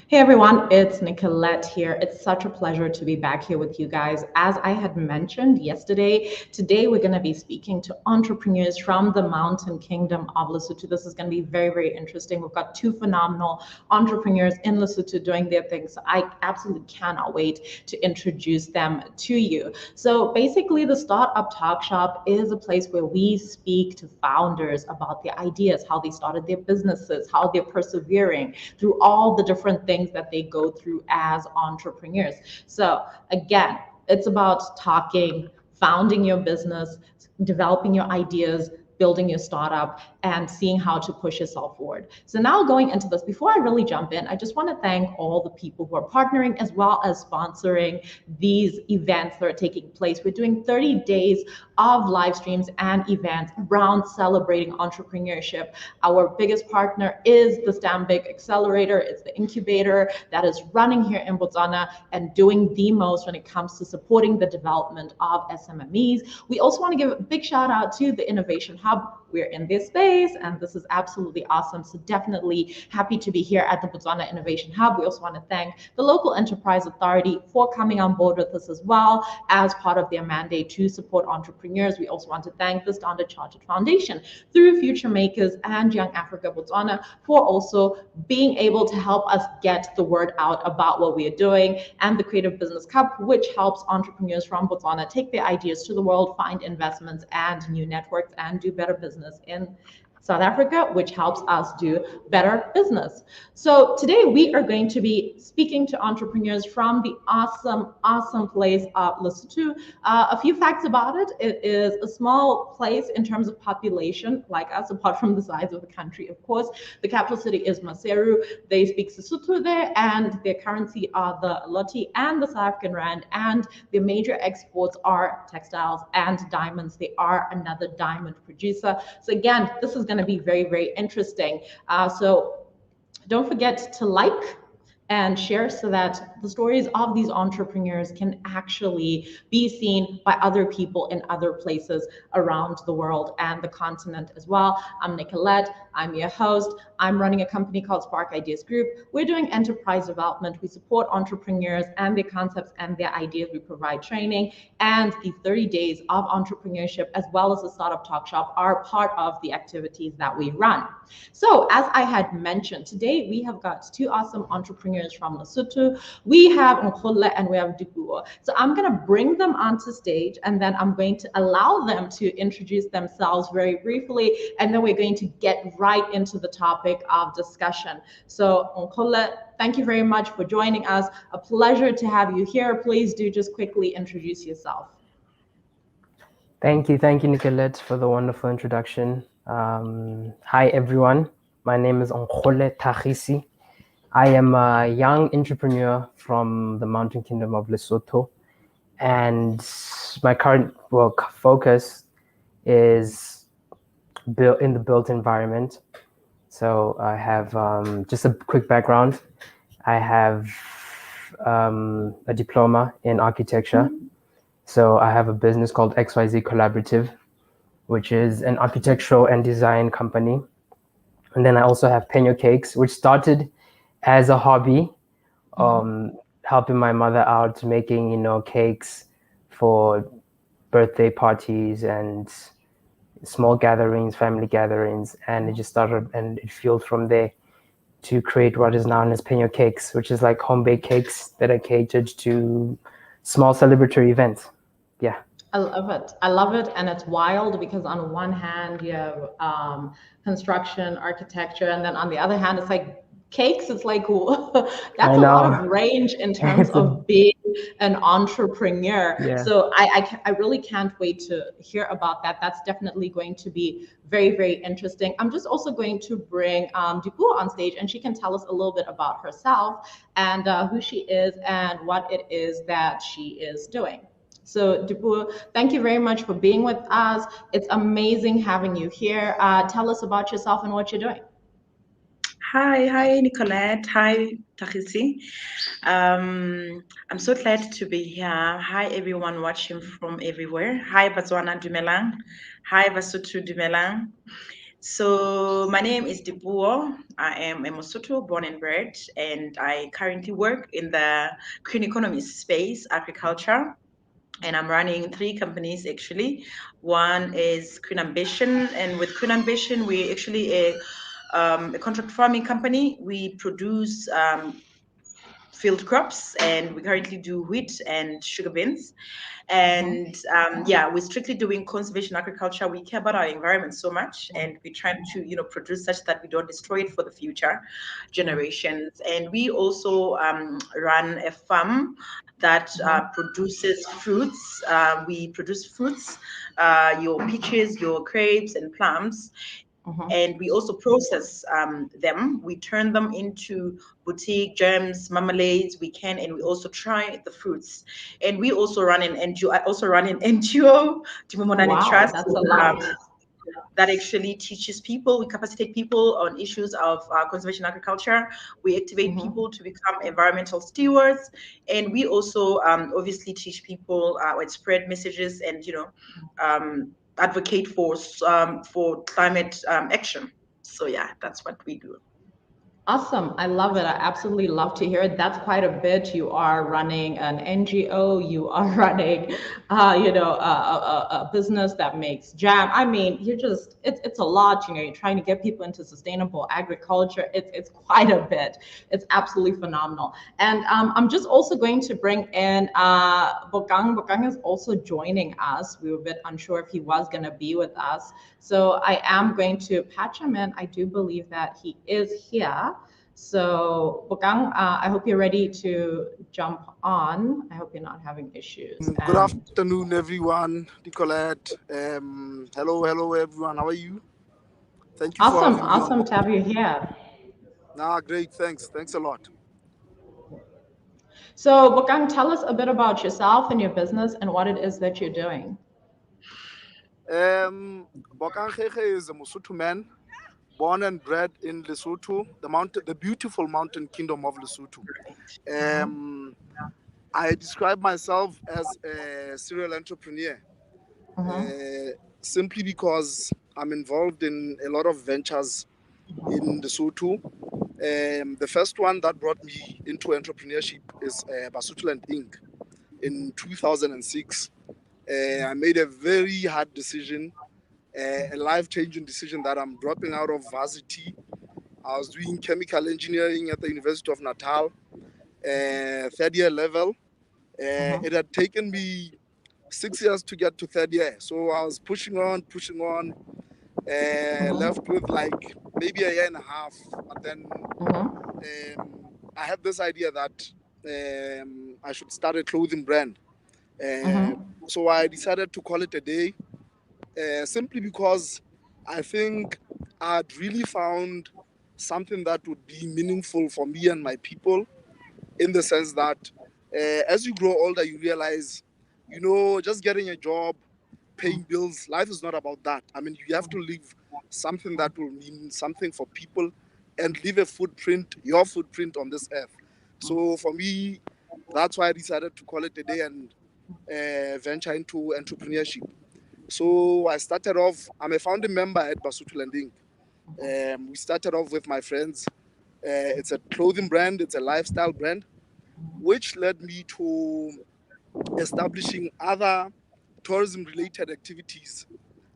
Hey everyone, it's Nicolette here. It's such a pleasure to be back here with you guys. As I had mentioned yesterday, today we're going to be speaking to entrepreneurs from the mountain kingdom of Lesotho. This is going to be very, very interesting. We've got two phenomenal entrepreneurs in Lesotho doing their thing. So I absolutely cannot wait to introduce them to you. So basically, the Startup Talkshop is a place where we speak to founders about their ideas, how they started their businesses, how they're persevering through all the different things that they go through as entrepreneurs. So again, it's about talking, founding your business, developing your ideas, building your startup, and seeing how to push yourself forward. So now going into this, before I really jump in, I just want to thank all the people who are partnering as well as sponsoring these events that are taking place. We're doing 30 days of live streams and events around celebrating entrepreneurship. Our biggest partner is the Stanbic Accelerator. It's the incubator that is running here in Botswana and doing the most when it comes to supporting the development of SMMEs. We also want to give a big shout out to the Innovation Hub. We're in this space and this is absolutely awesome. So definitely happy to be here at the Botswana Innovation Hub. We also want to thank the local enterprise authority for coming on board with us as well as part of their mandate to support entrepreneurs. We also want to thank the Standard Chartered Foundation through Future Makers and Young Africa Botswana for also being able to help us get the word out about what we are doing, and the Creative Business Cup, which helps entrepreneurs from Botswana take their ideas to the world, find investments and new networks, and do better business in South Africa, which helps us do better business. So today we are going to be speaking to entrepreneurs from the awesome place of Lesotho. A few facts about it. It is a small place in terms of population, like us, apart from the size of the country, of course. The capital city is Maseru. They speak Sesotho there, and their currency are the Loti and the South African Rand, and their major exports are textiles and diamonds. They are another diamond producer. So again, this is going to be very, very interesting. So don't forget to like and share so that the stories of these entrepreneurs can actually be seen by other people in other places around the world and the continent as well. I'm Nicolette. I'm your host. I'm running a company called Spark Ideas Group. We're doing enterprise development. We support entrepreneurs and their concepts and their ideas. We provide training, and the 30 days of entrepreneurship as well as the Startup Talk Shop are part of the activities that we run. So as I had mentioned, today we have got two awesome entrepreneurs from Lesotho. We have Nkhole and we have Lipuo. So I'm going to bring them onto stage, and then I'm going to allow them to introduce themselves very briefly, and then we're going to get right into the topic of discussion. So Nkhole, thank you very much for joining us. A pleasure to have you here. Please do just quickly introduce yourself. Thank you, Nicolette, for the wonderful introduction. Hi, everyone. My name is Nkhole Thakhisi. I am a young entrepreneur from the Mountain Kingdom of Lesotho, and my current work focus is built in the built environment. So I have just a quick background. I have a diploma in architecture. So I have a business called XYZ Collaborative, which is an architectural and design company. And then I also have Phenyo Cakes, which started as a hobby, helping my mother out making, cakes for birthday parties and small gatherings, family gatherings. And it just started and it fueled from there to create what is known as Phenyo Cakes, which is like home-baked cakes that are catered to small celebratory events. Yeah. I love it. I love it. And it's wild because on one hand, you have construction, architecture, and then on the other hand, it's like cakes. It's like, that's a lot of range in terms of being an entrepreneur. Yeah. So I really can't wait to hear about that. That's definitely going to be very, very interesting. I'm just also going to bring Lipuo on stage, and she can tell us a little bit about herself and who she is and what it is that she is doing. So Lipuo, thank you very much for being with us. It's amazing having you here. Tell us about yourself and what you're doing. Hi, Nicolette. Hi, Thakhisi. I'm so glad to be here. Hi, everyone watching from everywhere. Hi, Botswana Dumelang. Hi, Basotho Dumelang. So my name is Lipuo. I am a Mosotho born and bred, and I currently work in the green economy space, agriculture. And I'm running 3 companies actually. One is Green Ambition, and with Green Ambition, we actually a contract farming company. We produce field crops, and we currently do wheat and sugar beans. And yeah, we're strictly doing conservation agriculture. We care about our environment so much, and we're trying to produce such that we don't destroy it for the future generations. And we also run a farm that produces fruits. We produce fruits, your peaches, your grapes, and plums. And we also process them. We turn them into boutique jams, marmalades. We can, and we also try the fruits. And we also run an NGO. I also run an NGO, Limomonane Wow, Trust. that's a lot. That actually teaches people, we capacitate people on issues of conservation agriculture. We activate people to become environmental stewards. And we also obviously teach people and spread messages and, advocate for climate action. So yeah, that's what we do. Awesome. I love it. I absolutely love to hear it. That's quite a bit. You are running an NGO. You are running, a business that makes jam. I mean, it's a lot. You're trying to get people into sustainable agriculture. It's quite a bit. It's absolutely phenomenal. And I'm just also going to bring in Bokang. Bokang is also joining us. We were a bit unsure if he was going to be with us. So I am going to patch him in. I do believe that he is here. So Bokang, I hope you're ready to jump on. I hope you're not having issues. Good afternoon, everyone. Nicolette. Hello, everyone. How are you? Thank you for having me on. Awesome to have you here. Great. Thanks a lot. So Bokang, tell us a bit about yourself and your business and what it is that you're doing. Bokang Kheekhe is a Mosotho man, born and bred in Lesotho, the beautiful mountain kingdom of Lesotho. I describe myself as a serial entrepreneur, simply because I'm involved in a lot of ventures in Lesotho. The first one that brought me into entrepreneurship is Basutoland Inc. in 2006. I made a very hard decision, a life-changing decision, that I'm dropping out of varsity. I was doing chemical engineering at the University of Natal, third year level. It had taken me 6 years to get to third year. So I was pushing on, left with like maybe a year and a half. But then I had this idea that I should start a clothing brand. So I decided to call it a day, simply because I think I'd really found something that would be meaningful for me and my people, in the sense that as you grow older, you realize, just getting a job, paying bills, life is not about that. I mean, you have to leave something that will mean something for people and leave a footprint, your footprint on this earth. So for me, that's why I decided to call it a day and venture into entrepreneurship. So I started off, I'm a founding member at Basutoland Inc. We started off with my friends. It's a clothing brand, it's a lifestyle brand, which led me to establishing other tourism-related activities.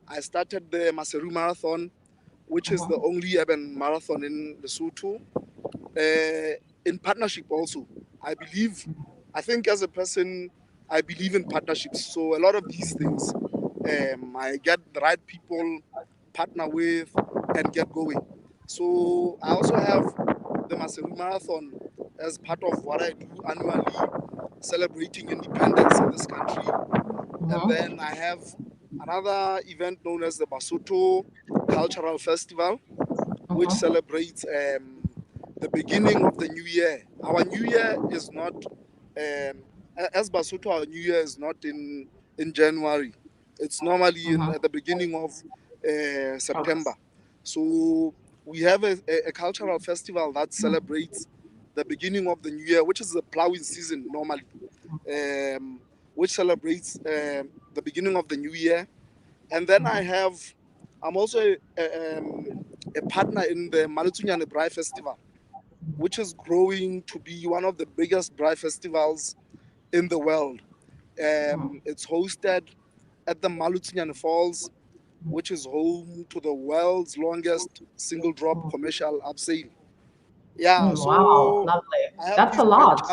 I started the Maseru Marathon, which is the only urban marathon in Lesotho, in partnership also. I think as a person, I believe in partnerships. So a lot of these things, I get the right people, partner with, and get going. So I also have the Maseru Marathon as part of what I do annually, celebrating independence in this country. And then I have another event known as the Basuto Cultural Festival, which celebrates the beginning of the new year. Our new year is not, as Basuto, our new year is not in January. It's normally at the beginning of September. So we have a cultural festival that celebrates the beginning of the new year, which is the plowing season normally, which celebrates the beginning of the new year. And then I have I'm also a partner in the Malutsunyane Braai Festival, which is growing to be one of the biggest braai festivals in the world. It's hosted at the Malutsunyane Falls, which is home to the world's longest single drop commercial upsail. Yeah, Wow, so lovely. I have That's a these lot.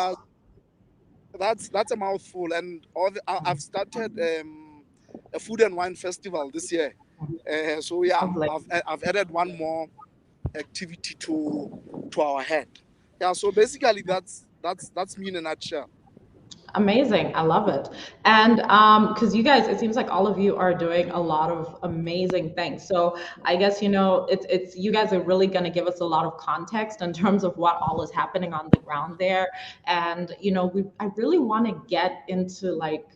ventures. That's a mouthful, and I've started a food and wine festival this year. So yeah, Lovely. I've added one more activity to our head. Yeah, so basically that's me in a nutshell. Amazing. I love it. And because you guys, it seems like all of you are doing a lot of amazing things. So I guess, it's you guys are really going to give us a lot of context in terms of what all is happening on the ground there. And, I really want to get into like,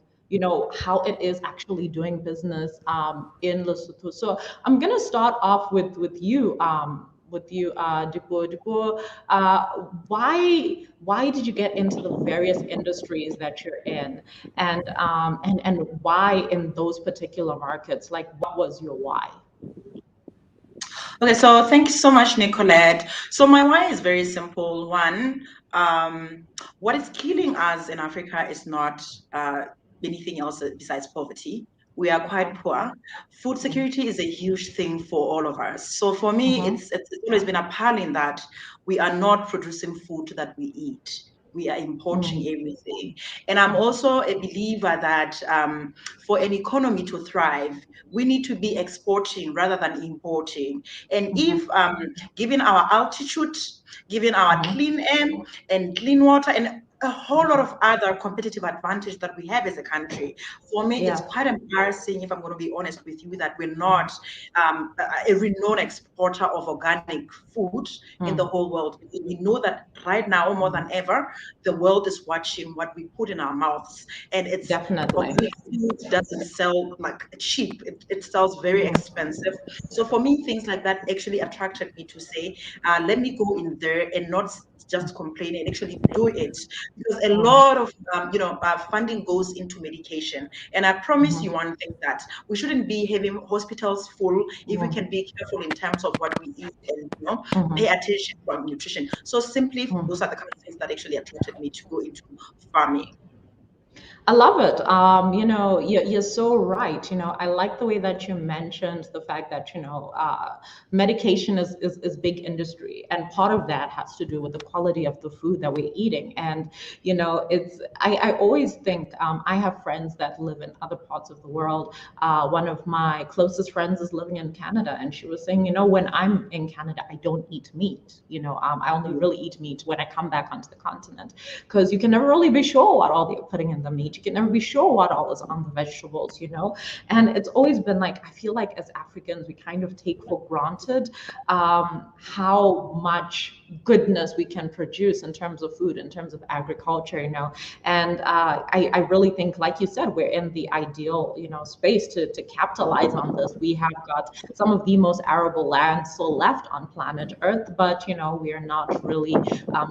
how it is actually doing business in Lesotho. So I'm going to start off with you, Lipuo. Lipuo, why did you get into the various industries that you're in, and why in those particular markets? Like, what was your why? Okay, so thank you so much, Nicolette. So my why is very simple. One, what is killing us in Africa is not anything else besides poverty. We are quite poor. Food security is a huge thing for all of us. So for me, it's always been appalling that we are not producing food that we eat. We are importing everything. And I'm also a believer that for an economy to thrive, we need to be exporting rather than importing. And if given our altitude, given our clean air and clean water and a whole lot of other competitive advantage that we have as a country, for me, it's quite embarrassing, if I'm going to be honest with you, that we're not a renowned exporter of organic food in the whole world. We know that right now, more than ever, the world is watching what we put in our mouths. And it's Definitely. organic food doesn't sell like cheap. It sells very expensive. So for me, things like that actually attracted me to say, let me go in there and not just complain and actually do it, because a lot of funding goes into medication. And I promise you one thing, that we shouldn't be having hospitals full if we can be careful in terms of what we eat and pay attention to our nutrition. So simply, those are the kind of things that actually attracted me to go into farming. I love it. You're so right. I like the way that you mentioned the fact that, medication is big industry. And part of that has to do with the quality of the food that we're eating. And, I always think, I have friends that live in other parts of the world. One of my closest friends is living in Canada. And she was saying, when I'm in Canada, I don't eat meat. I only really eat meat when I come back onto the continent, because you can never really be sure what all they're putting in the meat. You can never be sure what all is on the vegetables, And it's always been like, I feel like as Africans, we kind of take for granted how much goodness we can produce in terms of food, in terms of agriculture, And I really think, like you said, we're in the ideal, space to capitalize on this. We have got some of the most arable land still left on planet Earth, but we are not really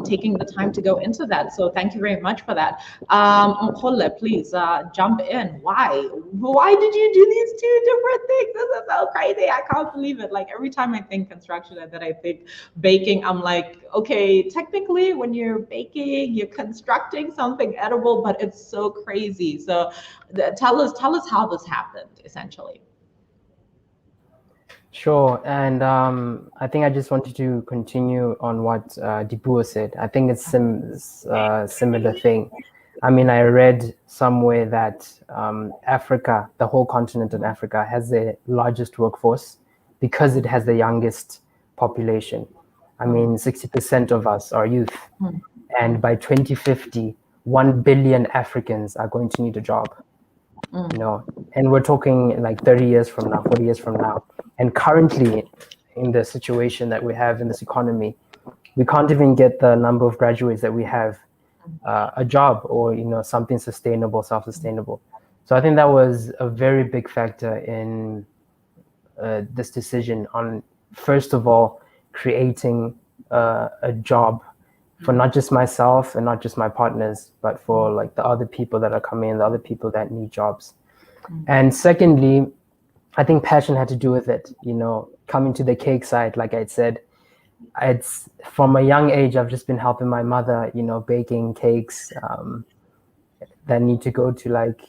taking the time to go into that. So thank you very much for that. Nkhole, please jump in. Why? Why did you do these two different things? This is so crazy. I can't believe it. Like every time I think construction and then I think baking, I'm like, okay, technically when you're baking, you're constructing something edible, but it's so crazy. So tell us how this happened, essentially. Sure, and I think I just wanted to continue on what Lipuo said. I think it's similar thing. I mean, I read somewhere that Africa, the whole continent of Africa, has the largest workforce because it has the youngest population. I mean, 60% of us are youth, and by 2050, 1 billion Africans are going to need a job. And we're talking like 30 years from now, 40 years from now. And currently, in the situation that we have in this economy, we can't even get the number of graduates that we have a job or something sustainable, self-sustainable. So I think that was a very big factor in this decision on, first of all, creating a job for not just myself and not just my partners, but for like the other people that are coming in, the other people that need jobs. And secondly, I think passion had to do with it. Coming to the cake side, like I said, it's from a young age, I've just been helping my mother, baking cakes that need to go to like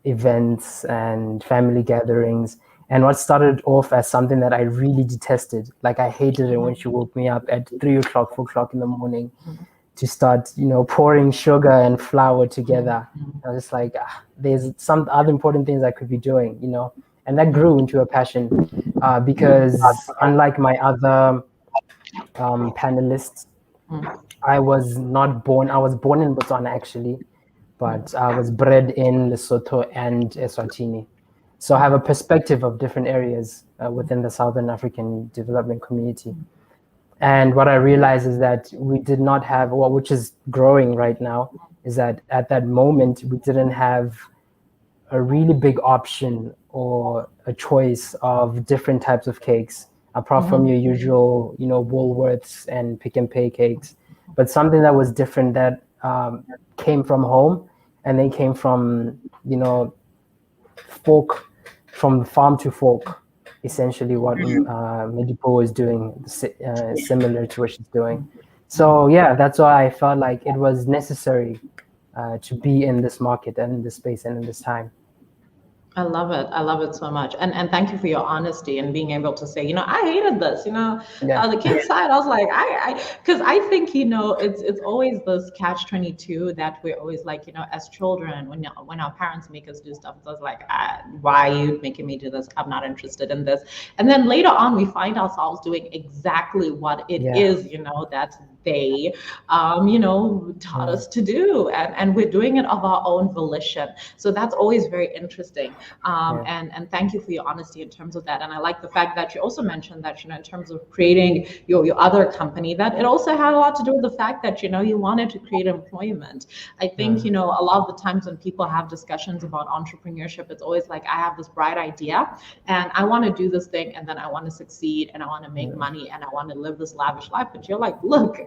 events and family gatherings. And what started off as something that I really detested, like I hated it when she woke me up at 3 o'clock, 4 o'clock in the morning to start, pouring sugar and flour together. I was just like, there's some other important things I could be doing, and that grew into a passion because unlike my other panelists, I was born in Botswana actually, but I was bred in Lesotho and Eswatini. So I have a perspective of different areas within the Southern African development community. And what I realized is that we did not have, which is growing right now, is that at that moment, we didn't have a really big option or a choice of different types of cakes, apart from your usual, Woolworths and Pick and Pay cakes. But something that was different that came from home, and they came from, fork, from farm to fork, essentially what Lipuo is doing, similar to what she's doing. So yeah, that's why I felt like it was necessary to be in this market and in this space and in this time. I love it. I love it so much. And thank you for your honesty and being able to say, I hated this, the cake side. I was like, because I think, it's always this catch-22 that we're always like, as children, when our parents make us do stuff, it's always like, why are you making me do this? I'm not interested in this. And then later on, we find ourselves doing exactly what it is, that they, taught us to do. And we're doing it of our own volition. So that's always very interesting. And thank you for your honesty in terms of that. And I like the fact that you also mentioned that, in terms of creating your other company, that it also had a lot to do with the fact that, you wanted to create employment. I think, a lot of the times when people have discussions about entrepreneurship, it's always like, I have this bright idea and I want to do this thing, and then I want to succeed and I want to make money and I want to live this lavish life. But you're like, look,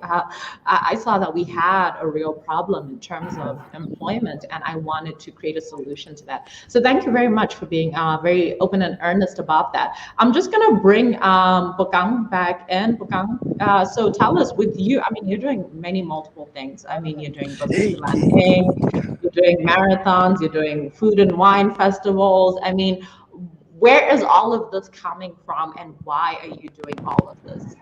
I saw that we had a real problem in terms of employment, and I wanted to create a solution to that. So thank you very much for being very open and earnest about that. I'm just going to bring Bokang back in. Bokang, so tell us, with you, you're doing multiple things. You're doing Basutoland, you're doing marathons, you're doing food and wine festivals. Where is all of this coming from, and why are you doing all of this?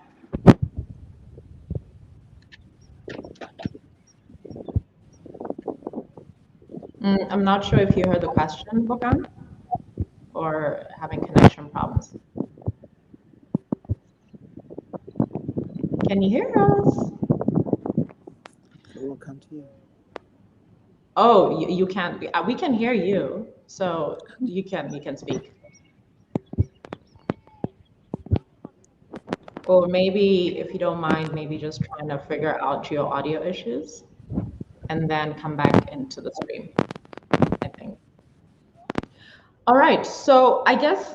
I'm not sure if you heard the question, Bokang, or having connection problems. Can you hear us? We'll come to you. Oh, you can't. We can hear you, so you can speak. Or maybe, if you don't mind, maybe just trying to figure out your audio issues and then come back into the stream, I think. All right, so I guess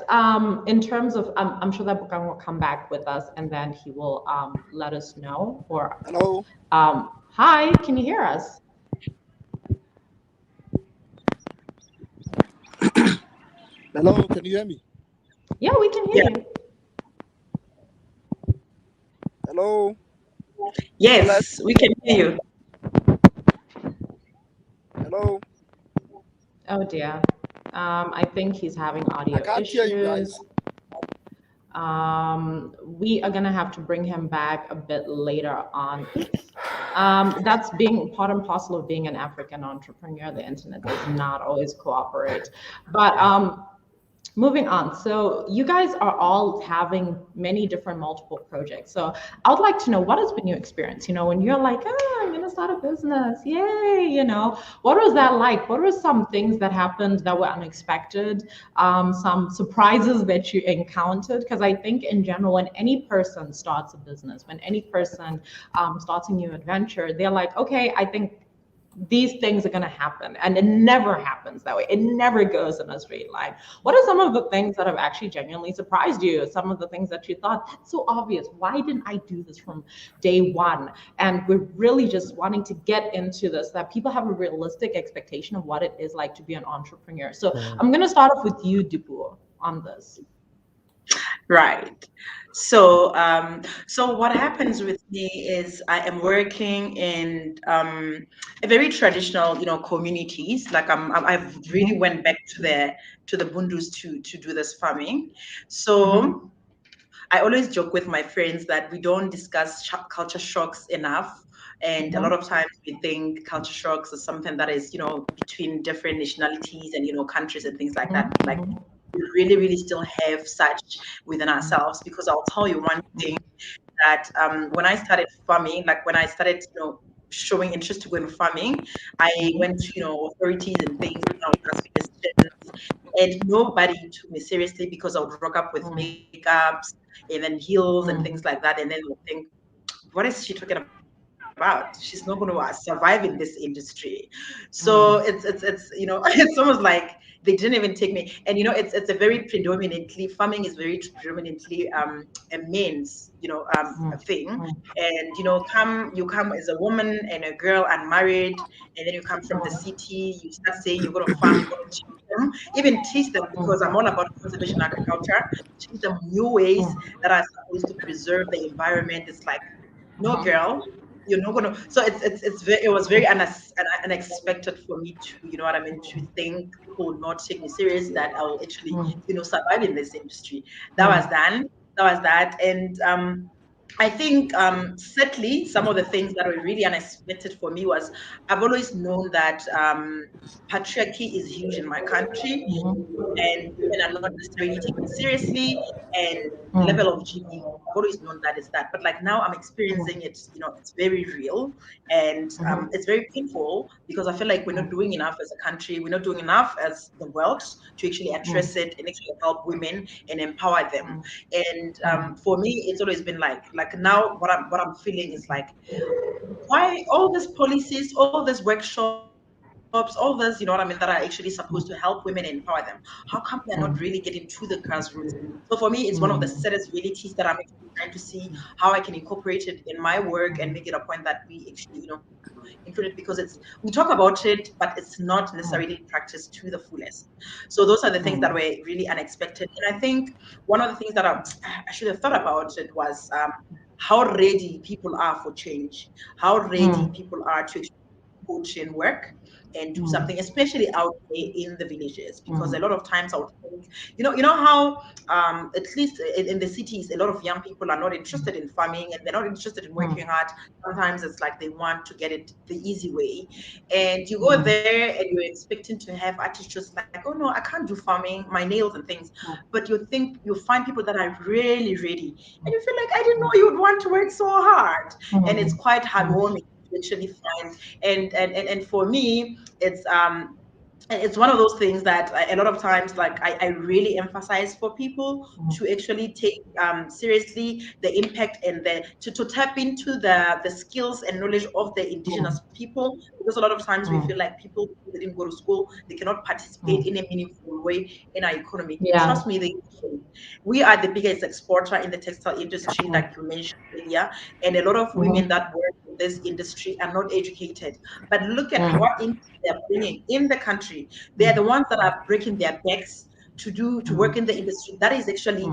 in terms of, I'm sure that Bokang will come back with us, and then he will let us know. Or hello. Hi, can you hear us? Hello, can you hear me? Yeah, we can hear you. Hello. Yes, we can hear you. Hello. Oh dear. I think he's having audio issues. I can't hear you guys. We are gonna have to bring him back a bit later on. That's being part and parcel of being an African entrepreneur. The internet does not always cooperate. But moving on, so you guys are all having many different multiple projects. So I would like to know, what has been your experience? When you're like, I'm gonna start a business, yay, what was that like? What were some things that happened that were unexpected? Some surprises that you encountered? Because I think in general, when any person starts a business, when any person starts a new adventure, they're like, okay, I think these things are going to happen, and it never happens that way. It never goes in a straight line. What are some of the things that have actually genuinely surprised you? Some of the things that you thought, that's so obvious, why didn't I do this from day one? And we're really just wanting to get into this, that people have a realistic expectation of what it is like to be an entrepreneur. So I'm going to start off with you, Lipuo. on this? Right. So, so what happens with me is I am working in a very traditional, communities. Like I've really went back to the Bundus to do this farming. So I always joke with my friends that we don't discuss culture shocks enough. And a lot of times we think culture shocks is something that is, between different nationalities and, countries and things like that. Like we really, really still have such within ourselves, because I'll tell you one thing that when I started farming, like when I started, showing interest to go into farming, I went to, authorities and things, and I was asking questions, and nobody took me seriously because I would rock up with makeups and then heels and things like that, and then they'll think, what is she talking about? She's not going to survive in this industry. So it's it's almost like they didn't even take me. And it's a very predominantly, farming is very predominantly a men's a thing. And you come as a woman and a girl unmarried, and then you come from the city, you start saying you're going to farm, you're going to teach them, even teach them, because I'm all about conservation agriculture, teach them new ways that are supposed to preserve the environment. It's like, no, girl, you're not gonna. So it was very unexpected for me to, what I mean, to think people would not take me serious, that I'll actually, survive in this industry. That was done. That was that. And I think certainly some of the things that were really unexpected for me was, I've always known that patriarchy is huge in my country, and women are not necessarily taken seriously, and the level of GP, I've always known that is that. But like now I'm experiencing it, it's very real, and it's very painful, because I feel like we're not doing enough as a country, we're not doing enough as the world to actually address it and actually help women and empower them. And for me, it's always been like now what I'm feeling is like, why all these policies, all these workshops, all this, that are actually supposed to help women and empower them, how come they're not really getting to the grassroots? So for me, it's one of the saddest realities that I'm actually trying to see how I can incorporate it in my work and make it a point that we actually, include it, because we talk about it, but it's not necessarily practiced to the fullest. So those are the things that were really unexpected. And I think one of the things that I should have thought about it was how ready people are for change, how ready people are to coach and work and do something, especially out there in the villages. Because a lot of times I would think, how at least in the cities, a lot of young people are not interested in farming, and they're not interested in working hard. Sometimes it's like they want to get it the easy way, and you go there and you're expecting to have attitudes like, oh no, I can't do farming, my nails and things. But you find people that are really ready, and you feel like, I didn't know you would want to work so hard. And it's quite heartwarming to actually find. And for me, it's one of those things that a lot of times, like, I really emphasize for people to actually take seriously the impact and to tap into the skills and knowledge of the indigenous people, because a lot of times we feel like people who didn't go to school, they cannot participate in a meaningful way in our economy. Trust me, we are the biggest exporter in the textile industry, like you mentioned earlier, and a lot of women that work in this industry are not educated. But look at what they're bringing in the country. They're the ones that are breaking their backs to work in the industry. That is actually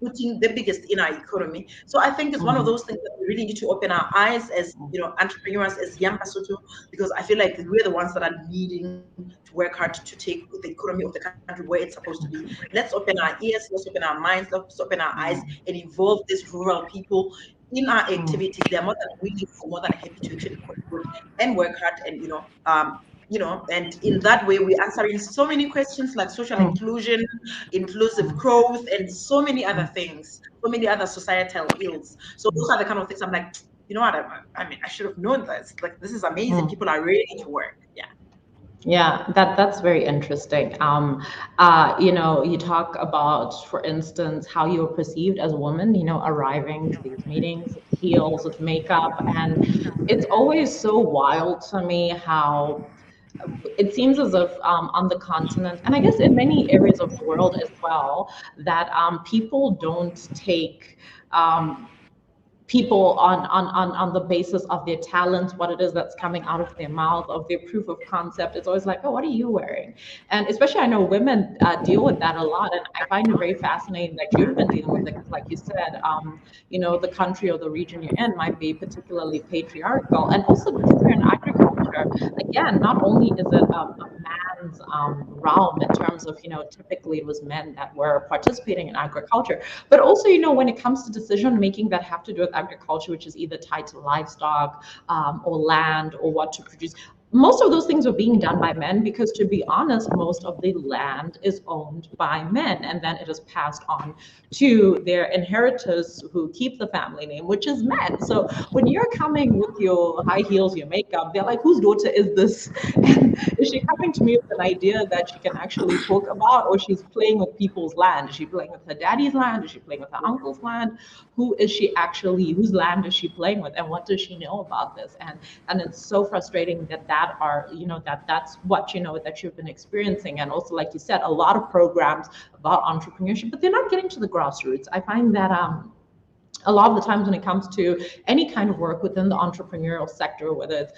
putting the biggest in our economy. So I think it's one of those things that we really need to open our eyes as entrepreneurs, as young Basotho, because I feel like we're the ones that are needing to work hard to take the economy of the country where it's supposed to be. Let's open our ears, let's open our minds, let's open our eyes, and involve these rural people in our activities. They're more than willing, more than happy to actually contribute and work hard, and and in that way we're answering so many questions like social inclusion, inclusive growth, and so many other things, so many other societal ills. So those are the kind of things I'm like, you know what, I mean, I should have known this. Like, this is amazing. People are ready to work. Yeah, that's very interesting. You talk about, for instance, how you're perceived as a woman, arriving to these meetings with heels, with makeup. And it's always so wild to me how it seems as if on the continent, and I guess in many areas of the world as well, that people don't take people on the basis of their talents, what it is that's coming out of their mouth, of their proof of concept. It's always like, oh, what are you wearing? And especially I know women deal with that a lot, and I find it very fascinating that you've been dealing with it, because like you said, the country or the region you're in might be particularly patriarchal. And also because you're in agriculture, again, not only is it a man's realm in terms of, typically it was men that were participating in agriculture, but also, when it comes to decision making that have to do with agriculture, which is either tied to livestock or land or what to produce, most of those things are being done by men, because to be honest, most of the land is owned by men, and then it is passed on to their inheritors who keep the family name, which is men. So when you're coming with your high heels, your makeup, they're like, whose daughter is this? And is she coming to me with an idea that she can actually talk about, or she's playing with people's land? Is she playing with her daddy's land? Is she playing with her uncle's land? Whose land is she playing with, and what does she know about this? And it's so frustrating that's what that you've been experiencing. And also, like you said, a lot of programs about entrepreneurship, but they're not getting to the grassroots. I find that a lot of the times when it comes to any kind of work within the entrepreneurial sector, whether it's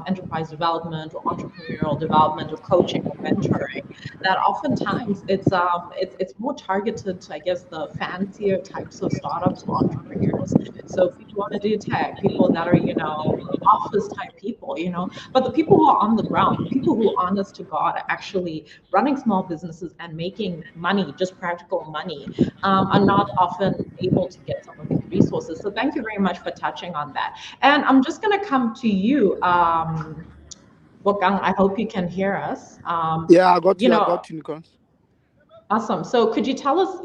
enterprise development or entrepreneurial development or coaching or mentoring, that oftentimes it's more targeted to, I guess, the fancier types of startups or entrepreneurs. So if you want to do tech, people that are, office type people, but the people who are on the ground, people who, honest to God, are actually running small businesses and making money, just practical money, are not often able to get some of these resources. So thank you very much for touching on that. And I'm just going to come to you, Bokang. I hope you can hear us. Yeah, I got you, Nkhole. Awesome. So could you tell us,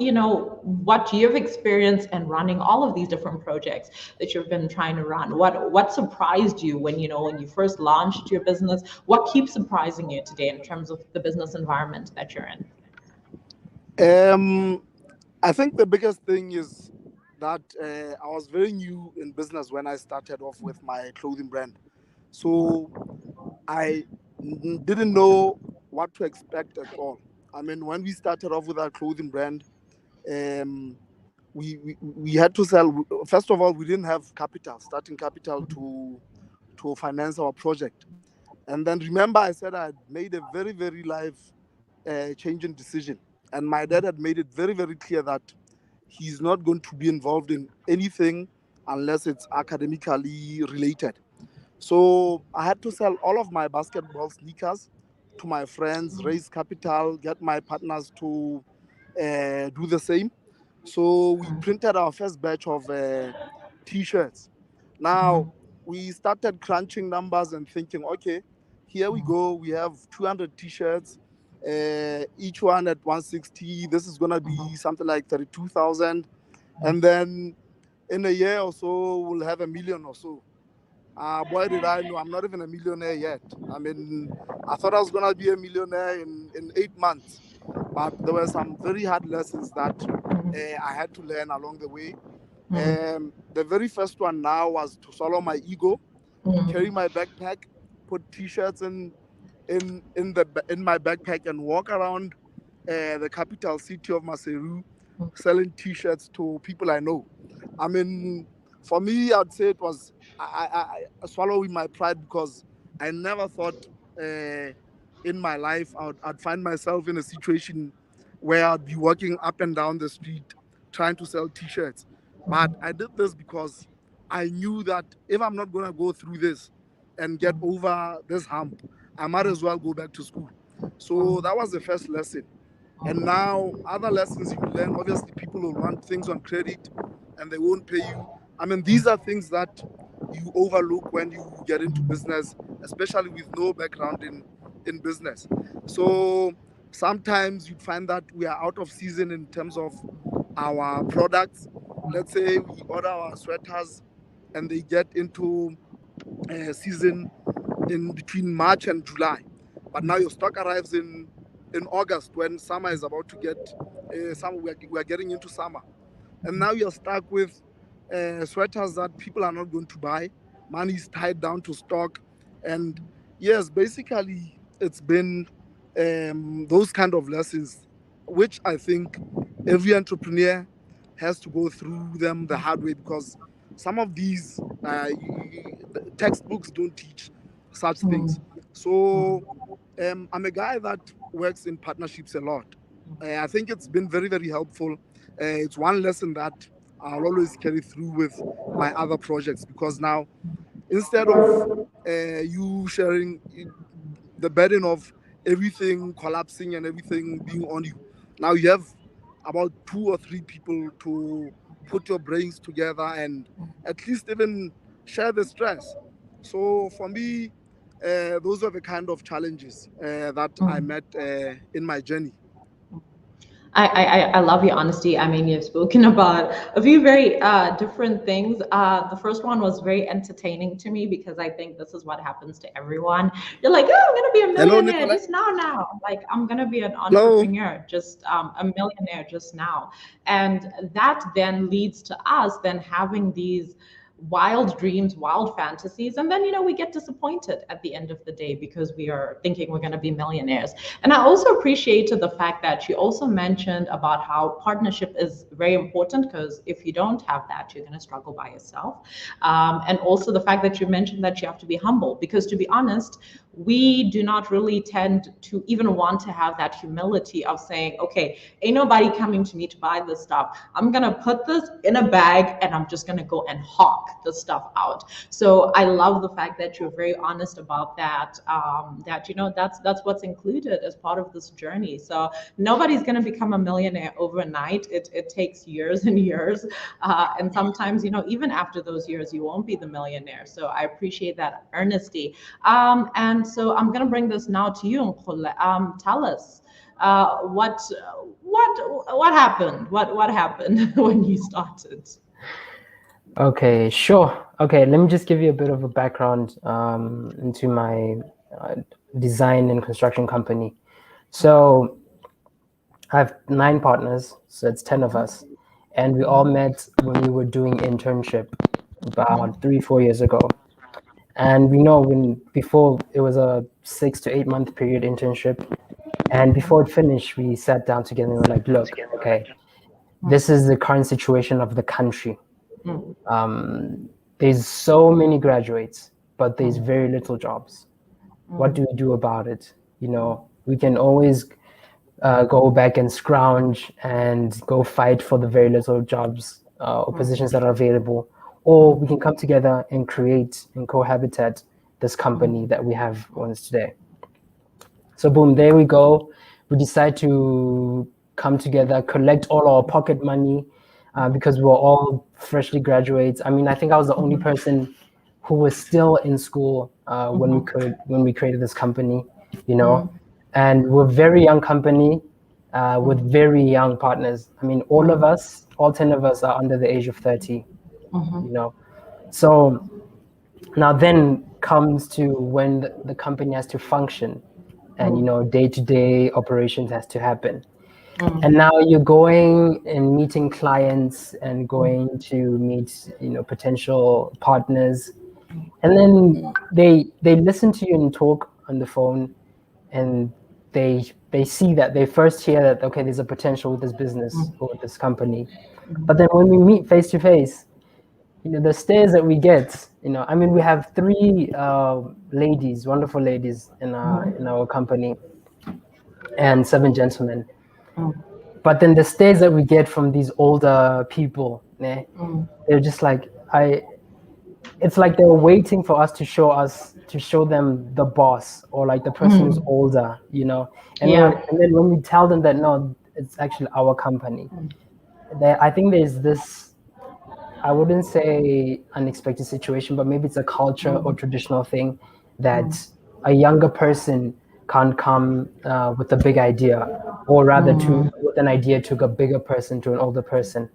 what you've experienced in running all of these different projects that you've been trying to run? What surprised you when you first launched your business? What keeps surprising you today in terms of the business environment that you're in? I think the biggest thing is that I was very new in business when I started off with my clothing brand. So I didn't know what to expect at all. I mean, when we started off with our clothing brand, we had to sell. First of all, we didn't have starting capital to finance our project. And then remember, I said I had made a very, very life changing decision. And my dad had made it very, very clear that he's not going to be involved in anything unless it's academically related. So I had to sell all of my basketball sneakers to my friends, raise capital, get my partners to do the same. So we printed our first batch of T-shirts. Now we started crunching numbers and thinking, okay, here we go. We have 200 T-shirts, each one at 160. This is gonna be something like 32,000, and then in a year or so we'll have 1 million or so. Boy, did I know I'm not even a millionaire yet. I mean, I thought I was gonna be a millionaire in 8 months, but there were some very hard lessons that I had to learn along the way. The very first one now was to swallow my ego, carry my backpack, put T-shirts in my backpack and walk around the capital city of Maseru selling T-shirts to people I know. I mean, for me, I'd say it was I swallowing my pride, because I never thought in my life I'd find myself in a situation where I'd be walking up and down the street trying to sell T-shirts. But I did this because I knew that if I'm not going to go through this and get over this hump, I might as well go back to school. So that was the first lesson. And now other lessons you learn, obviously people will want things on credit and they won't pay you. I mean, these are things that you overlook when you get into business, especially with no background in business. So sometimes you find that we are out of season in terms of our products. Let's say we order our sweaters and they get into season in between March and July. But now your stock arrives in August, when summer is about to get, we are getting into summer. And now you're stuck with sweaters that people are not going to buy. Money is tied down to stock. And yes, basically it's been those kind of lessons, which I think every entrepreneur has to go through them the hard way, because some of these the textbooks don't teach such things. So I'm a guy that works in partnerships a lot. I think it's been very, very helpful. It's one lesson that I'll always carry through with my other projects, because now instead of you sharing the burden of everything collapsing and everything being on you, now you have about 2 or 3 people to put your brains together and at least even share the stress. So for me, those are the kind of challenges that I met in my journey. I love your honesty. I mean, you've spoken about a few very different things. The first one was very entertaining to me because I think this is what happens to everyone. You're like, oh, I'm gonna be a Hello, millionaire Nkhole. just now. Like, I'm gonna be an Hello. entrepreneur, just a millionaire just now. And that then leads to us then having these wild dreams, wild fantasies, and then we get disappointed at the end of the day because we are thinking we're going to be millionaires. And I also appreciated the fact that you also mentioned about how partnership is very important, because if you don't have that, you're going to struggle by yourself. And also the fact that you mentioned that you have to be humble, because to be honest, we do not really tend to even want to have that humility of saying, okay, ain't nobody coming to me to buy this stuff. I'm going to put this in a bag and I'm just going to go and hawk the stuff out. So I love the fact that you're very honest about that, that's what's included as part of this journey. So nobody's going to become a millionaire overnight. It takes years and years. And sometimes, even after those years, you won't be the millionaire. So I appreciate that earnesty. And so I'm going to bring this now to you, Nkhole. Tell us what happened? What happened when you started? Okay, sure. Okay, let me just give you a bit of a background into my design and construction company. So I have 9 partners, so it's 10 of us, and we all met when we were doing internship about 3-4 years ago. And we know before it was a 6 to 8 month period internship, and before it finished, we sat down together and we were like, look, okay, this is the current situation of the country. There's so many graduates, but there's very little jobs. What do we do about it? We can always go back and scrounge and go fight for the very little jobs or positions that are available, or we can come together and create and cohabitate this company that we have once today. So boom, there we go. We decide to come together, collect all our pocket money, because we're all freshly graduates. I mean, I think I was the only person who was still in school when we created this company, and we're a very young company with very young partners. I mean, all 10 of us are under the age of 30, So now then comes to when the company has to function and, day-to-day operations has to happen. And now you're going and meeting clients and going to meet, potential partners. And then they listen to you and talk on the phone, and they see that, they first hear that, okay, there's a potential with this business or with this company. But then when we meet face to face, the stares that we get, I mean, we have 3 ladies, wonderful ladies in our company, and 7 gentlemen. But then the stares that we get from these older people, they're just like, it's like they're waiting for us to show them the boss, or like the person who's older, and then when we tell them that, no, it's actually our company, I think there's this, I wouldn't say unexpected situation, but maybe it's a culture or traditional thing that a younger person can't come with a big idea, or rather with an idea to a bigger person, to an older person.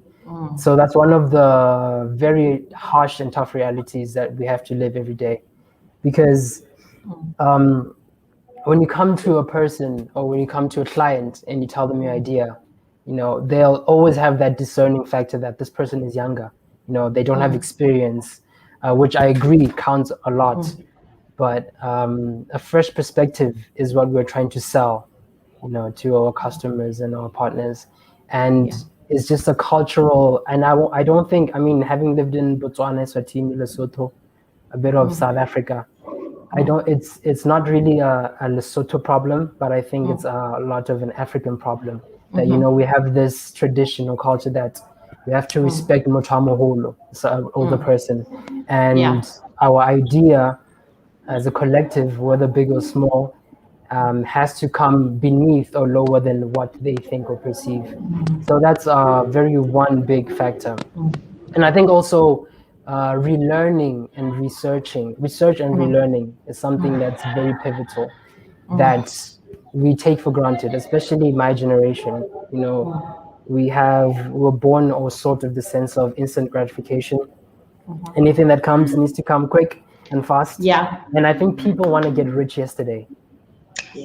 So that's one of the very harsh and tough realities that we have to live every day. Because when you come to a person, or when you come to a client and you tell them your idea, they'll always have that discerning factor that this person is younger. They don't have experience, which I agree counts a lot. But a fresh perspective is what we're trying to sell, to our customers and our partners. And it's just a cultural, and I don't think, I mean, having lived in Botswana, Eswatini, Lesotho, a bit of South Africa, it's not really a Lesotho problem, but I think it's a lot of an African problem that, you know, we have this traditional culture that we have to respect Motamoholo, so an older person. And our idea as a collective, whether big or small, has to come beneath or lower than what they think or perceive. So that's very one big factor. And I think also relearning and research and relearning is something that's very pivotal that we take for granted, especially my generation. You know, we're born or sort of the sense of instant gratification. Anything that comes needs to come quick and fast. Yeah. And I think people want to get rich yesterday.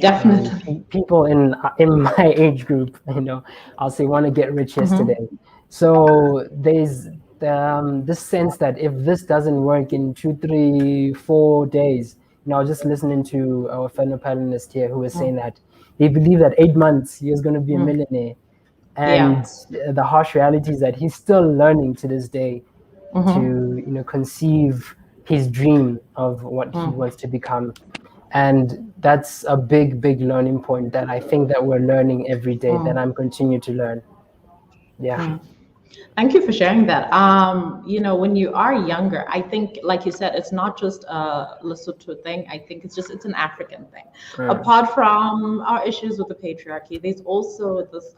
Definitely. People in my age group, you know, I'll say want to get rich yesterday. So there's this sense that if this doesn't work in 2, 3, 4 days, you know, I was just listening to our fellow panelist here who was saying that they believe that 8 months he is going to be a millionaire. And the harsh reality is that he's still learning to this day to, you know, conceive his dream of what he wants to become. And that's a big learning point that I think that we're learning every day, that I'm continuing to learn. Thank you for sharing that. You know, when you are younger, I think, like you said, it's not just a Lesotho thing. I think it's an African thing. Apart from our issues with the patriarchy, there's also this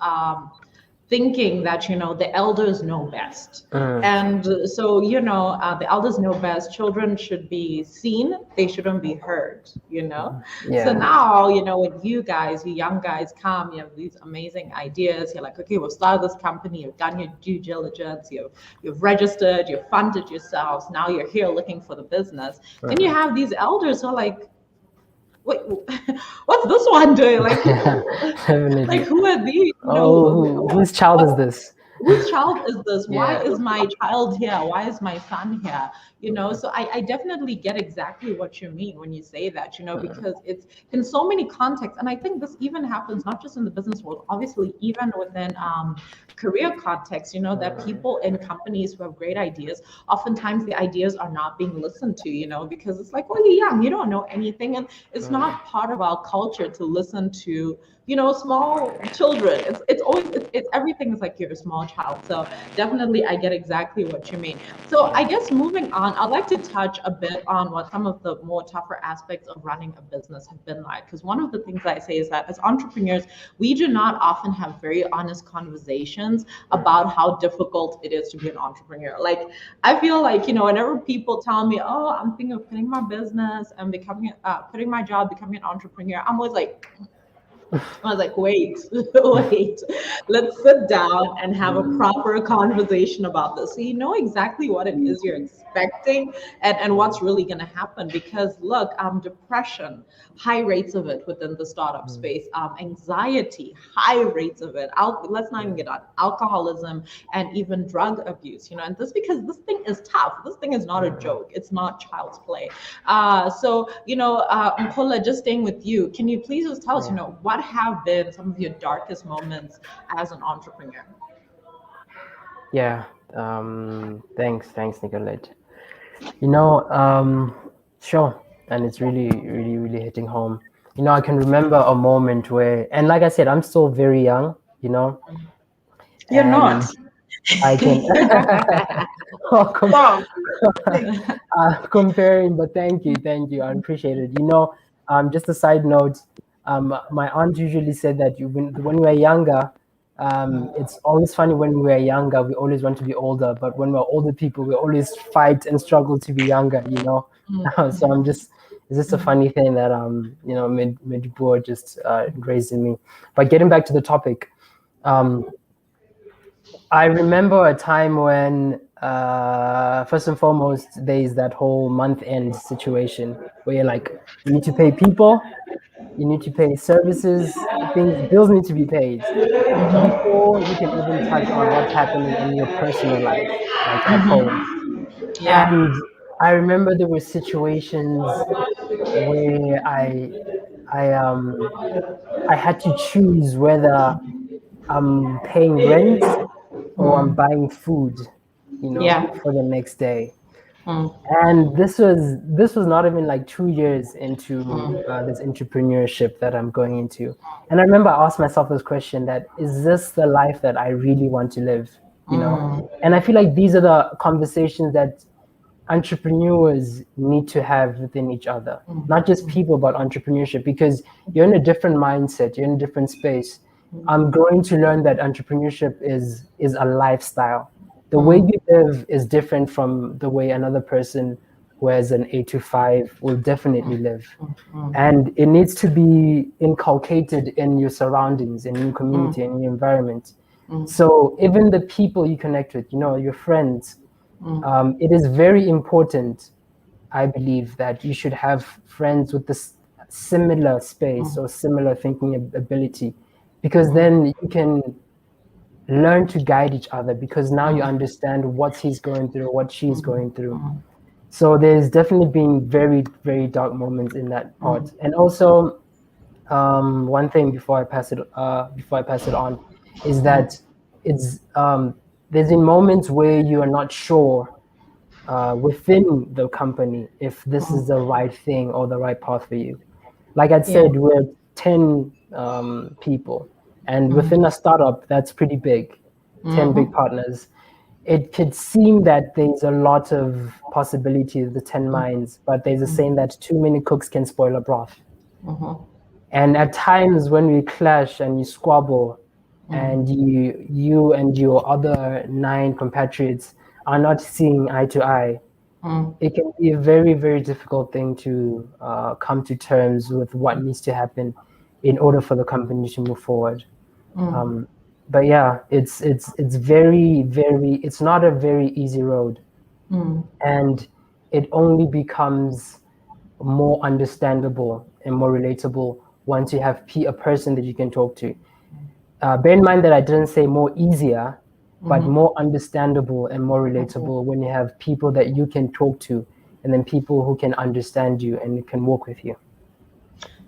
thinking that, you know, the elders know best. And so, you know, the elders know best. Children should be seen. They shouldn't be heard, you know? So now, you know, when you guys, you young guys come, you have these amazing ideas. You're like, okay, we'll start this company. You've done your due diligence. You've registered. You've funded yourselves. Now you're here looking for the business. Then you have these elders who are like, wait, what's this one doing? Like, like who are these? Whose child is this? Whose child is this? Why is my child here? Why is my son here? You know, so I definitely get exactly what you mean when you say that, you know, because it's in so many contexts. And I think this even happens not just in the business world, obviously, even within career context, you know, that people in companies who have great ideas, oftentimes the ideas are not being listened to, you know, because it's like, well, you're young, you don't know anything. And it's not part of our culture to listen to, you know, small children. It's always, it's everything is like you're a small child. So definitely I get exactly what you mean. So I guess moving on, I'd like to touch a bit on what some of the more tougher aspects of running a business have been like. Because one of the things I say is that as entrepreneurs, we do not often have very honest conversations about how difficult it is to be an entrepreneur. Like, I feel like, you know, whenever people tell me, oh, I'm thinking of quitting my business and becoming, quitting my job, becoming an entrepreneur, I'm always like, I was like, wait, let's sit down and have a proper conversation about this. So you know exactly what it is you're expecting and what's really going to happen. Because look, depression, high rates of it within the startup space, anxiety, high rates of it. Let's not even get on alcoholism and even drug abuse, you know, and this because this thing is tough. This thing is not a joke. It's not child's play. So, you know, Nkhole, just staying with you, can you please just tell us, you know, what have been some of your darkest moments as an entrepreneur? Thanks, Nicolette. You know, sure, and it's really hitting home. You know, I can remember a moment where, and like I said, I'm still very young, you know. You're not. I can comparing, but thank you, I appreciate it. You know, just a side note, my aunt usually said that when we were younger, it's always funny when we were younger, we always want to be older, but when we're older people, we always fight and struggle to be younger, you know. So it's just a funny thing that you know, Lipuo just raised in me. But getting back to the topic, I remember a time when, first and foremost, there's that whole month-end situation where you're like, you need to pay people, you need to pay services, bills need to be paid before you can even touch on what's happening in your personal life, like at home. And I remember there were situations where I had to choose whether I'm paying rent or I'm buying food, Yeah. for the next day. Mm. And this was not even like 2 years into this entrepreneurship that I'm going into. And I remember I asked myself this question: that is this the life that I really want to live? And I feel like these are the conversations that entrepreneurs need to have within each other, not just people, but entrepreneurship, because you're in a different mindset, you're in a different space. I'm going to learn that entrepreneurship is a lifestyle. The way you live is different from the way another person who has an 8 to 5 will definitely live. And it needs to be inculcated in your surroundings, in your community, in your environment. So even the people you connect with, your friends, it is very important, I believe, that you should have friends with this similar space or similar thinking ability, because then you can learn to guide each other, because now you understand what he's going through, what she's going through. So there's definitely been very, very dark moments in that part. And also, one thing before I pass it on, is that it's there's been moments where you are not sure within the company if this is the right thing or the right path for you. Like I said, we're 10 people, and within a startup that's pretty big, 10 big partners. It could seem that there's a lot of possibilities, the 10 minds, but there's a saying that too many cooks can spoil a broth. And at times when we clash and you squabble, and you and your other 9 compatriots are not seeing eye to eye, it can be a very, very difficult thing to come to terms with what needs to happen in order for the company to move forward. But yeah, it's very, very, it's not a very easy road. And it only becomes more understandable and more relatable once you have a person that you can talk to. Bear in mind that I didn't say more easier, but more understandable and more relatable when you have people that you can talk to, and then people who can understand you and can work with you.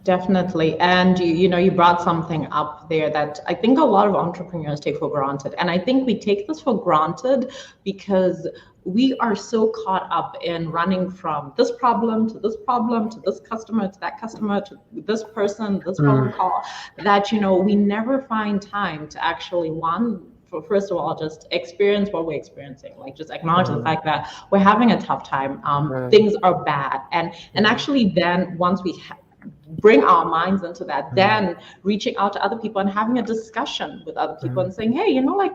Definitely. And you brought something up there that I think a lot of entrepreneurs take for granted. And I think we take this for granted because we are so caught up in running from this problem to this problem to this customer to that customer to this person, this phone call, that we never find time to actually first of all, just experience what we're experiencing, like just acknowledge the fact that we're having a tough time. Things are bad. And actually then once we bring our minds into that, then reaching out to other people and having a discussion with other people and saying, hey, like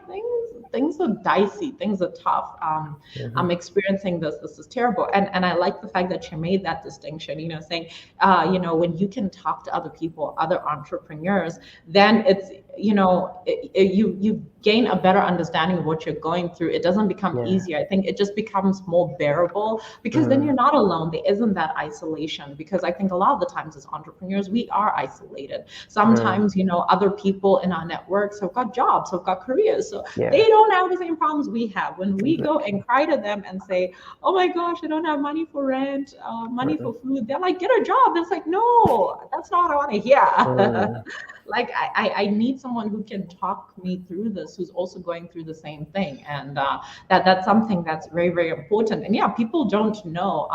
things are dicey, things are tough. I'm experiencing this is terrible. And I like the fact that you made that distinction, saying, when you can talk to other people, other entrepreneurs, then it's, you gain a better understanding of what you're going through. It doesn't become easier. I think it just becomes more bearable, because then you're not alone. There isn't that isolation, because I think a lot of the times as entrepreneurs, we are isolated. Sometimes, other people in our networks have got jobs, have got careers, so they don't have the same problems we have. When we go and cry to them and say, oh my gosh, I don't have money for rent, money for food, they're like, get a job. It's like, no, that's not what I want to hear. Like I need someone who can talk me through this, who's also going through the same thing. And that's something that's very, very important. And people don't know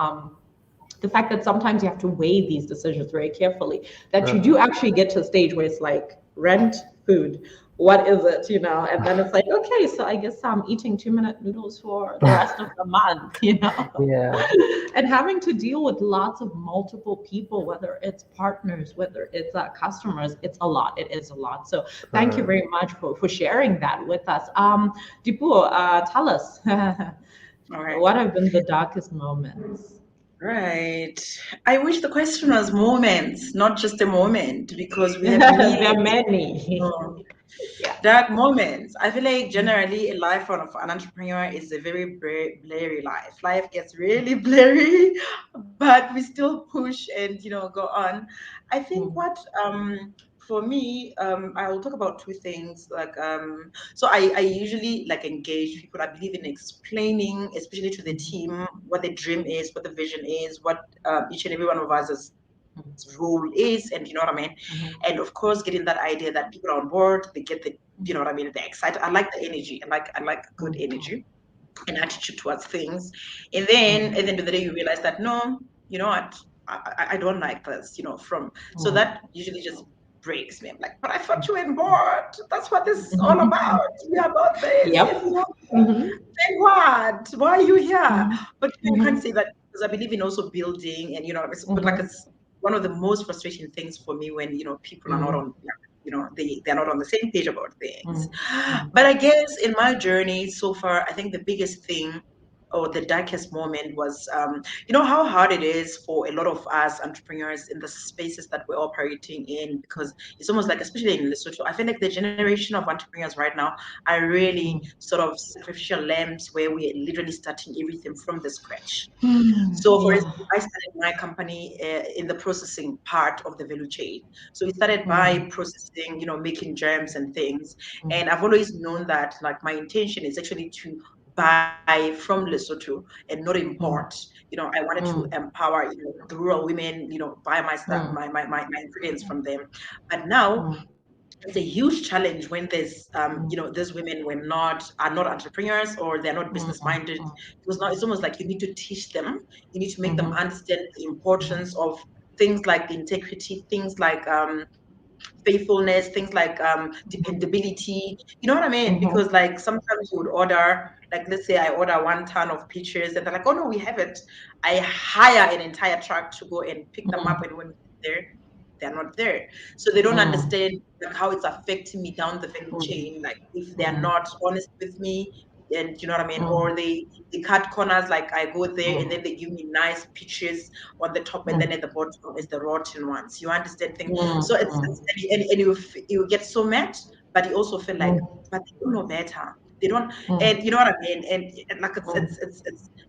the fact that sometimes you have to weigh these decisions very carefully, that you do actually get to a stage where it's like rent, food, what is it, and then it's like, okay, so I guess I'm eating 2-minute noodles for the rest of the month, and having to deal with lots of multiple people, whether it's partners, whether it's customers, it's a lot. It is a lot. So thank you very much for sharing that with us. Lipuo, tell us, what have been the darkest moments? Right. I wish the question was moments, not just a moment, because we have there are many. Dark moments. I feel like generally a life of an entrepreneur is a very blurry life. Life gets really blurry, but we still push and go on. I think what for me, I will talk about 2 things. Like so I usually engage people. I believe in explaining, especially to the team, what the dream is, what the vision is, what each and every one of us role is, and you know what I mean. And of course, getting that idea that people are on board, they get the you know what I mean, the excited. I like the energy. I like good energy and attitude towards things. And then at the end of the day, you realize that no, you know what, I don't like this, you know, so that usually just breaks me. I'm like, but I thought you were bored. That's what this is all about. We are about this. Yep. If you don't, then what? Why are you here? But you can't say that, because I believe in also building, and you know, but like it's one of the most frustrating things for me when, you know, people are not on, you know, they're not on the same page about things. But I guess in my journey so far, I think the biggest thing, or the darkest moment, was you know how hard it is for a lot of us entrepreneurs in the spaces that we're operating in, because it's almost like, especially in Lesotho, I feel like the generation of entrepreneurs right now are really sort of sacrificial lambs, where we're literally starting everything from the scratch. So for instance, I started my company in the processing part of the value chain. So we started by processing, you know, making germs and things. And I've always known that, like, my intention is actually to buy from Lesotho and not import. You know, I wanted to empower, you know, the rural women, you know, buy my stuff, my ingredients from them. But now it's a huge challenge when there's you know, these women are not entrepreneurs, or they're not business minded, because now it's almost like you need to teach them, you need to make them understand the importance of things like the integrity, things like faithfulness, things like dependability, you know what I mean? Because like sometimes you would order, like, let's say I order 1 ton of peaches, and they're like, oh no, we have it. I hire an entire truck to go and pick them up, and when we get there, they're not there. So they don't understand, like, how it's affecting me down the value chain. Like, if they're not honest with me, and you know what I mean, or they cut corners, like I go there and then they give me nice peaches on the top, and then at the bottom is the rotten ones. You understand things? So it's and you get so mad, but you also feel like, but they don't know better. They don't, and you know what I mean. And like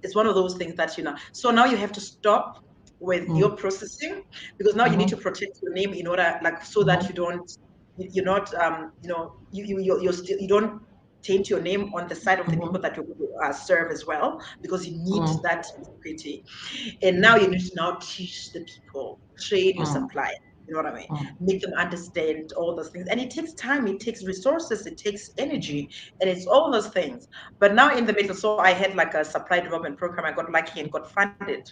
it's one of those things that, you know. So now you have to stop with your processing, because now you need to protect your name in order, like, so that you're not you know, you're still, you don't taint your name on the side of the people that you serve as well, because you need that integrity. And now you need to now teach the people, train your supplier. You know what I mean? Make them understand all those things. And it takes time, it takes resources, it takes energy, and it's all those things. But now in the middle, so I had like a supply development program. I got lucky and got funded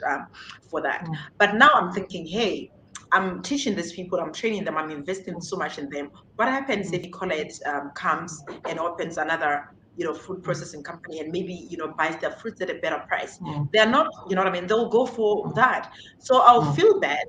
for that. But now I'm thinking, hey, I'm teaching these people, I'm training them, I'm investing so much in them. What happens if Colette comes and opens another, you know, food processing company, and maybe, you know, buys their fruits at a better price? They're not, you know what I mean? They'll go for that. So I'll feel bad.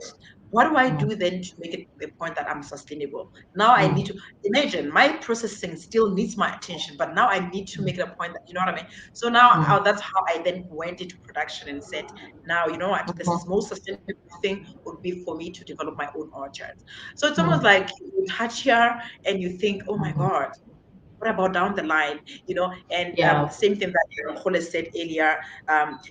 What do I do then to make it a point that I'm sustainable? Now I need to imagine my processing still needs my attention, but now I need to make it a point that, you know what I mean? So now that's how I then went into production and said, now, you know what, this is most sustainable thing would be for me to develop my own orchards. So it's almost like you touch here and you think, oh my God, what about down the line? You know, and same thing that Nkhole said earlier.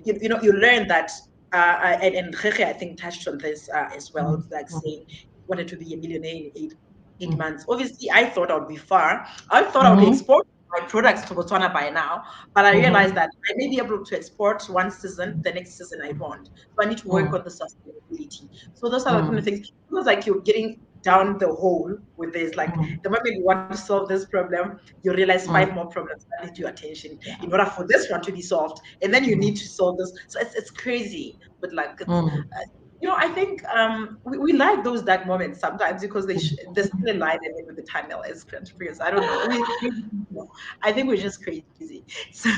You know, you learn that, and Kheekhe, I think, touched on this as well. It's like saying, wanted to be a millionaire in eight months. Obviously, I thought I would be far. I thought I would export my products to Botswana by now, but I realized that I may be able to export one season, the next season I won't. So I need to work on the sustainability. So those are the kind of things. It feels like you're getting down the hole with this. Like, the moment you want to solve this problem, you realize 5 more problems that need your attention in order for this one to be solved, and then you need to solve this. So it's crazy, but like, it's, you know, I think we like those dark moments sometimes, because there's still a light at the end of the tunnel as entrepreneurs. I don't know. I think we're just crazy. So.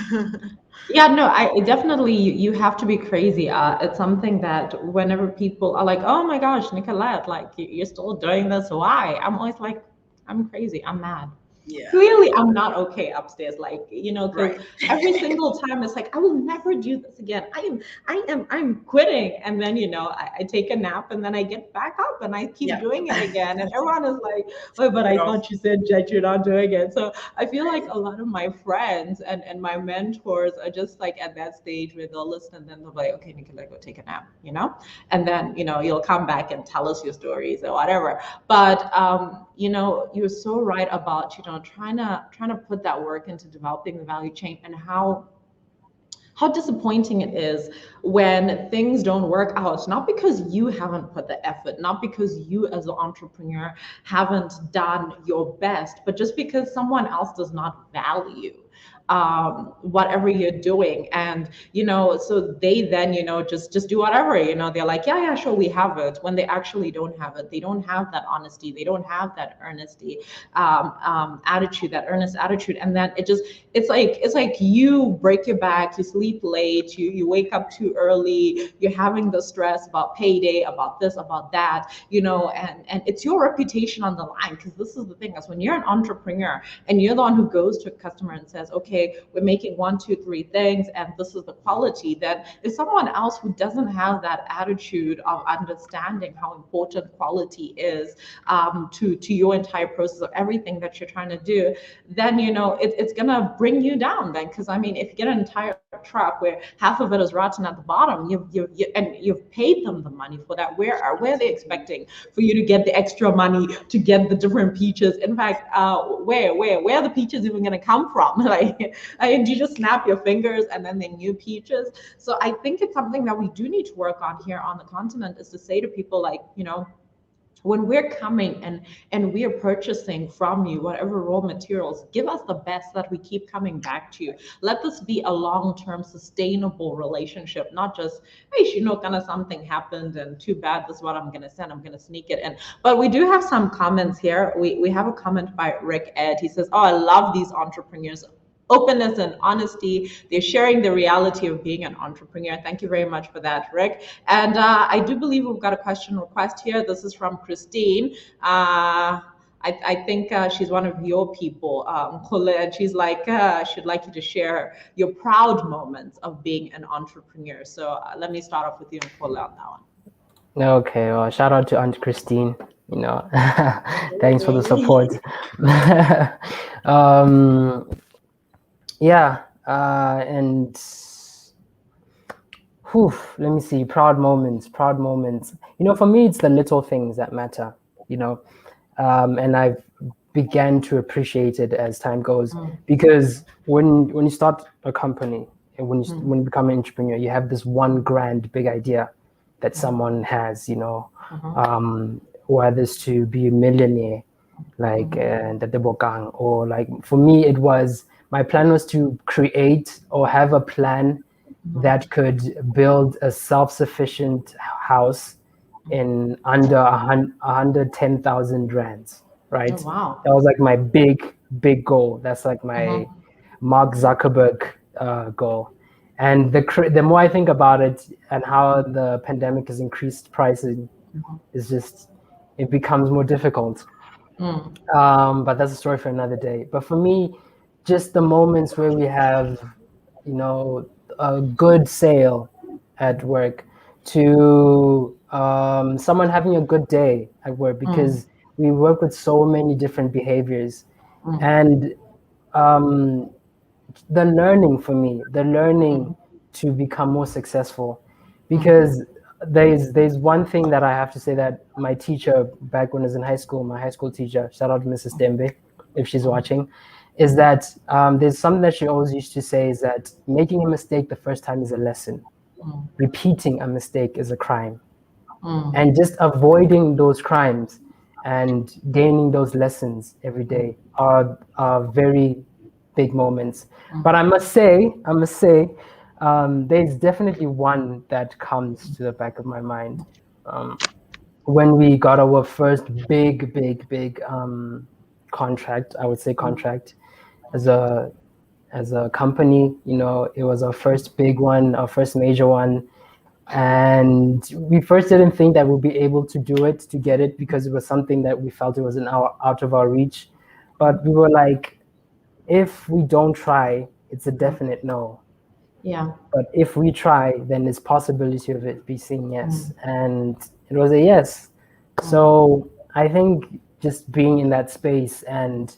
Yeah, no, I definitely, you have to be crazy. It's something that whenever people are like, "Oh my gosh, Nicolette, like you're still doing this? Why?" I'm always like, "I'm crazy. I'm mad." Yeah. Clearly, I'm not okay upstairs. Like, you know, because Right. every single time it's like, I will never do this again. I'm quitting. And then, you know, I take a nap, and then I get back up and I keep doing it again. And everyone is like, "Oh, but I thought you said that you're not doing it." So I feel like a lot of my friends and my mentors are just like at that stage where they'll listen, and then they'll be like, "Okay, Nicola, go take a nap," you know? And then, you know, you'll come back and tell us your stories or whatever. But you know, you're so right about, you know, trying to put that work into developing the value chain, and how how disappointing it is when things don't work out, not because you haven't put the effort, not because you as an entrepreneur haven't done your best, but just because someone else does not value whatever you're doing. And so they then just do whatever. They're like, yeah, sure, we have it, when they actually don't have it. They don't have that honesty, they don't have that earnesty attitude, that earnest attitude. And then it's like you break your back, you sleep late, you wake up too early, you're having the stress about payday, about this, about that, and it's your reputation on the line. Because this is the thing, is when you're an entrepreneur and you're the one who goes to a customer and says, okay, we're making 1, 2, 3 things, and this is the quality, that if someone else who doesn't have that attitude of understanding how important quality is to your entire process of everything that you're trying to do, then it's gonna bring you down. Then, because I mean, if you get an entire truck where half of it is rotten at the bottom, you've paid them the money for that. Where are they expecting for you to get the extra money to get the different peaches? In fact, where are the peaches even going to come from? Like, do you just snap your fingers and then they're new peaches? So I think it's something that we do need to work on here on the continent, is to say to people, like, when we're coming and we are purchasing from you whatever raw materials, give us the best, that we keep coming back to you. Let this be a long-term sustainable relationship, not just, hey, kind of something happened and too bad, this is what I'm going to send, I'm going to sneak it in. But we do have some comments here. We have a comment by Rick Ed. He says, oh, I love these entrepreneurs. Openness and honesty. They're sharing the reality of being an entrepreneur. Thank you very much for that, Rick. And I do believe we've got a question request here. This is from Christine. I think she's one of your people, Nkhole, and she's like, she'd like you to share your proud moments of being an entrepreneur. So let me start off with you, Nkhole, on that one. Okay, well, shout out to Aunt Christine. Thanks for the support. Yeah, and let me see, proud moments. For me, it's the little things that matter, and I've began to appreciate it as time goes, because when you start a company and when you become an entrepreneur, you have this one grand big idea that someone has, whether it's to be a millionaire, like the Bokang, or like for me, my plan was to create or have a plan that could build a self-sufficient house in under 110,000 rands, right? Oh, wow. That was like my big goal. That's like my Mark Zuckerberg goal. And the more I think about it and how the pandemic has increased pricing, is just, it becomes more difficult. But that's a story for another day. But for me, just the moments where we have, a good sale at work, to someone having a good day at work, because we work with so many different behaviors. And the learning to become more successful, because there's one thing that I have to say, that my teacher back when I was in high school, my high school teacher, shout out to Mrs. Dembe if she's watching, is that there's something that she always used to say, is that making a mistake the first time is a lesson. Repeating a mistake is a crime. And just avoiding those crimes and gaining those lessons every day are very big moments. But I must say, there's definitely one that comes to the back of my mind. When we got our first big contract, I would say contract, as a company, it was our first big one, our first major one. And we first didn't think that we'd be able to do it, to get it, because it was something that we felt it was out of our reach. But we were like, if we don't try, it's a definite no. Yeah. But if we try, then there's possibility of it be saying yes. And it was a yes. So I think just being in that space and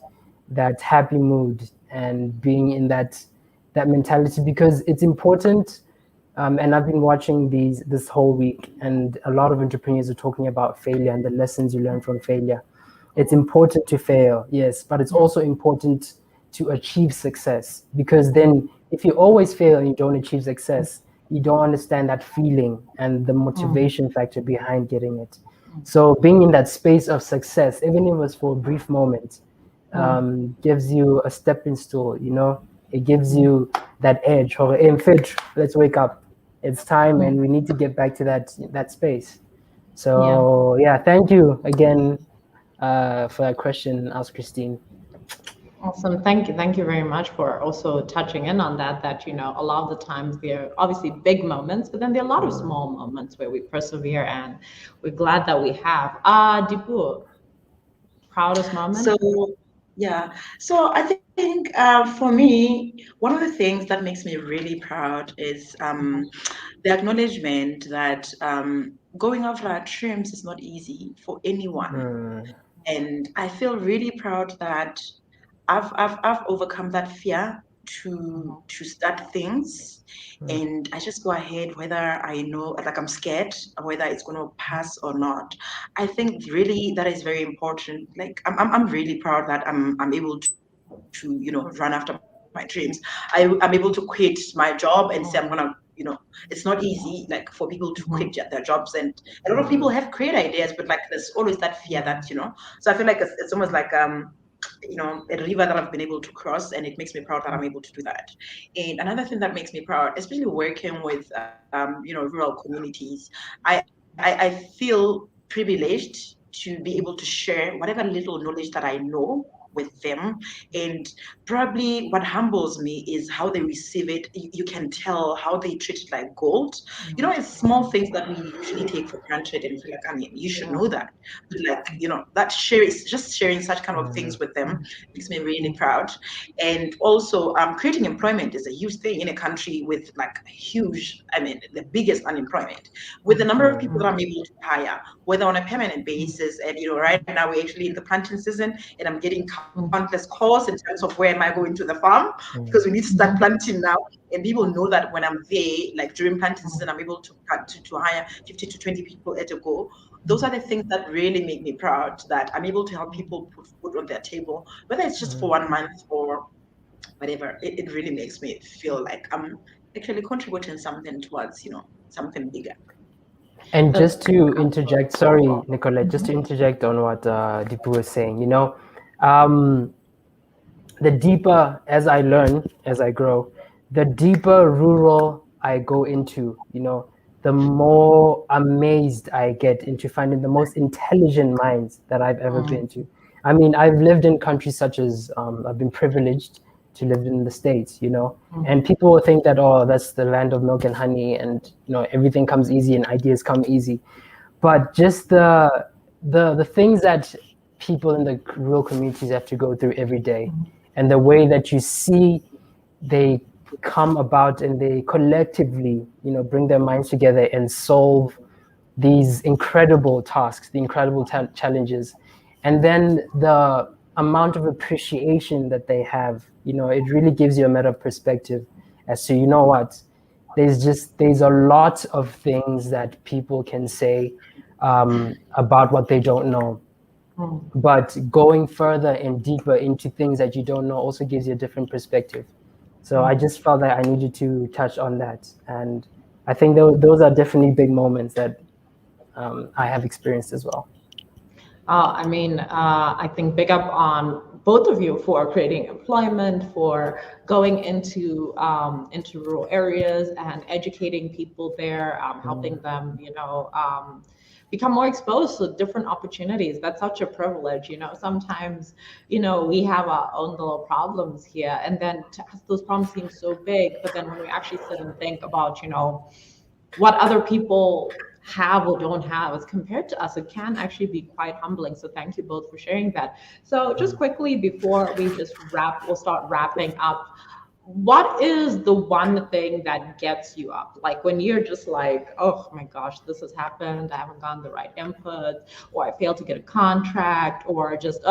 that happy mood and being in that mentality, because it's important. And I've been watching this whole week, and a lot of entrepreneurs are talking about failure and the lessons you learn from failure. It's important to fail, yes, but it's also important to achieve success, because then if you always fail and you don't achieve success, you don't understand that feeling and the motivation factor behind getting it. So being in that space of success, even if it was for a brief moment, gives you a stepping stool, you know. It gives you that edge. Or let's wake up. It's time, and we need to get back to that space. So yeah, thank you again for that question, Ask Christine. Awesome. Thank you very much for also touching in on that, you know, a lot of the times there are obviously big moments, but then there are a lot of small moments where we persevere, and we're glad that we have. Lipuo, proudest moment? So I think for me, one of the things that makes me really proud is the acknowledgement that going after our dreams is not easy for anyone. And I feel really proud that I've overcome that fear to start things, and I just go ahead whether I know, like, I'm scared whether it's going to pass or not. I think really that is very important. Like, I'm really proud that I'm able to run after my dreams. I'm able to quit my job and say I'm gonna, it's not easy, like, for people to quit their jobs, and a lot of people have great ideas, but like there's always that fear that so I feel like it's almost like a river that I've been able to cross, and it makes me proud that I'm able to do that. And another thing that makes me proud, especially working with rural communities, I feel privileged to be able to share whatever little knowledge that I know with them. And probably what humbles me is how they receive it. You can tell how they treat it like gold. It's small things that we usually take for granted and feel like, I mean, you should know that. But like, that sharing such kind of things with them makes me really proud. And also creating employment is a huge thing in a country with like huge, I mean, the biggest unemployment. With the number of people that I'm able to hire, whether on a permanent basis, and right now we're actually in the planting season, and I'm getting countless calls in terms of where am I going to the farm, because we need to start planting now. And people know that when I'm there, like during planting season, I'm able to hire 50 to 20 people at a go. Those are the things that really make me proud, that I'm able to help people put food on their table, whether it's just for 1 month or whatever. It really makes me feel like I'm actually contributing something towards, something bigger. And just to interject, sorry, Nicolette, just to interject on what Lipuo was saying, the deeper, as I learn, as I grow, the deeper rural I go into, the more amazed I get into finding the most intelligent minds that I've ever been to. I mean, I've lived in countries such as, I've been privileged to live in the States, and people think that, oh, that's the land of milk and honey, and everything comes easy and ideas come easy. But just the things that people in the rural communities have to go through every day, and the way that you see they come about and they collectively, bring their minds together and solve these incredible tasks, the incredible challenges, and then the amount of appreciation that they have, it really gives you a matter of perspective as to, what, there's a lot of things that people can say about what they don't know. But going further and deeper into things that you don't know also gives you a different perspective. So I just felt that I needed to touch on that. And I think those are definitely big moments that I have experienced as well. I think big up on both of you for creating employment, for going into rural areas and educating people there, helping them, become more exposed to different opportunities. That's such a privilege. Sometimes, we have our own little problems here, and then to us, those problems seem so big. But then when we actually sit and think about, what other people have or don't have as compared to us, it can actually be quite humbling. So thank you both for sharing that. So just quickly before we just we'll start wrapping up. What is the one thing that gets you up? Like when you're just like, oh my gosh, this has happened. I haven't gotten the right input, or I failed to get a contract, or just,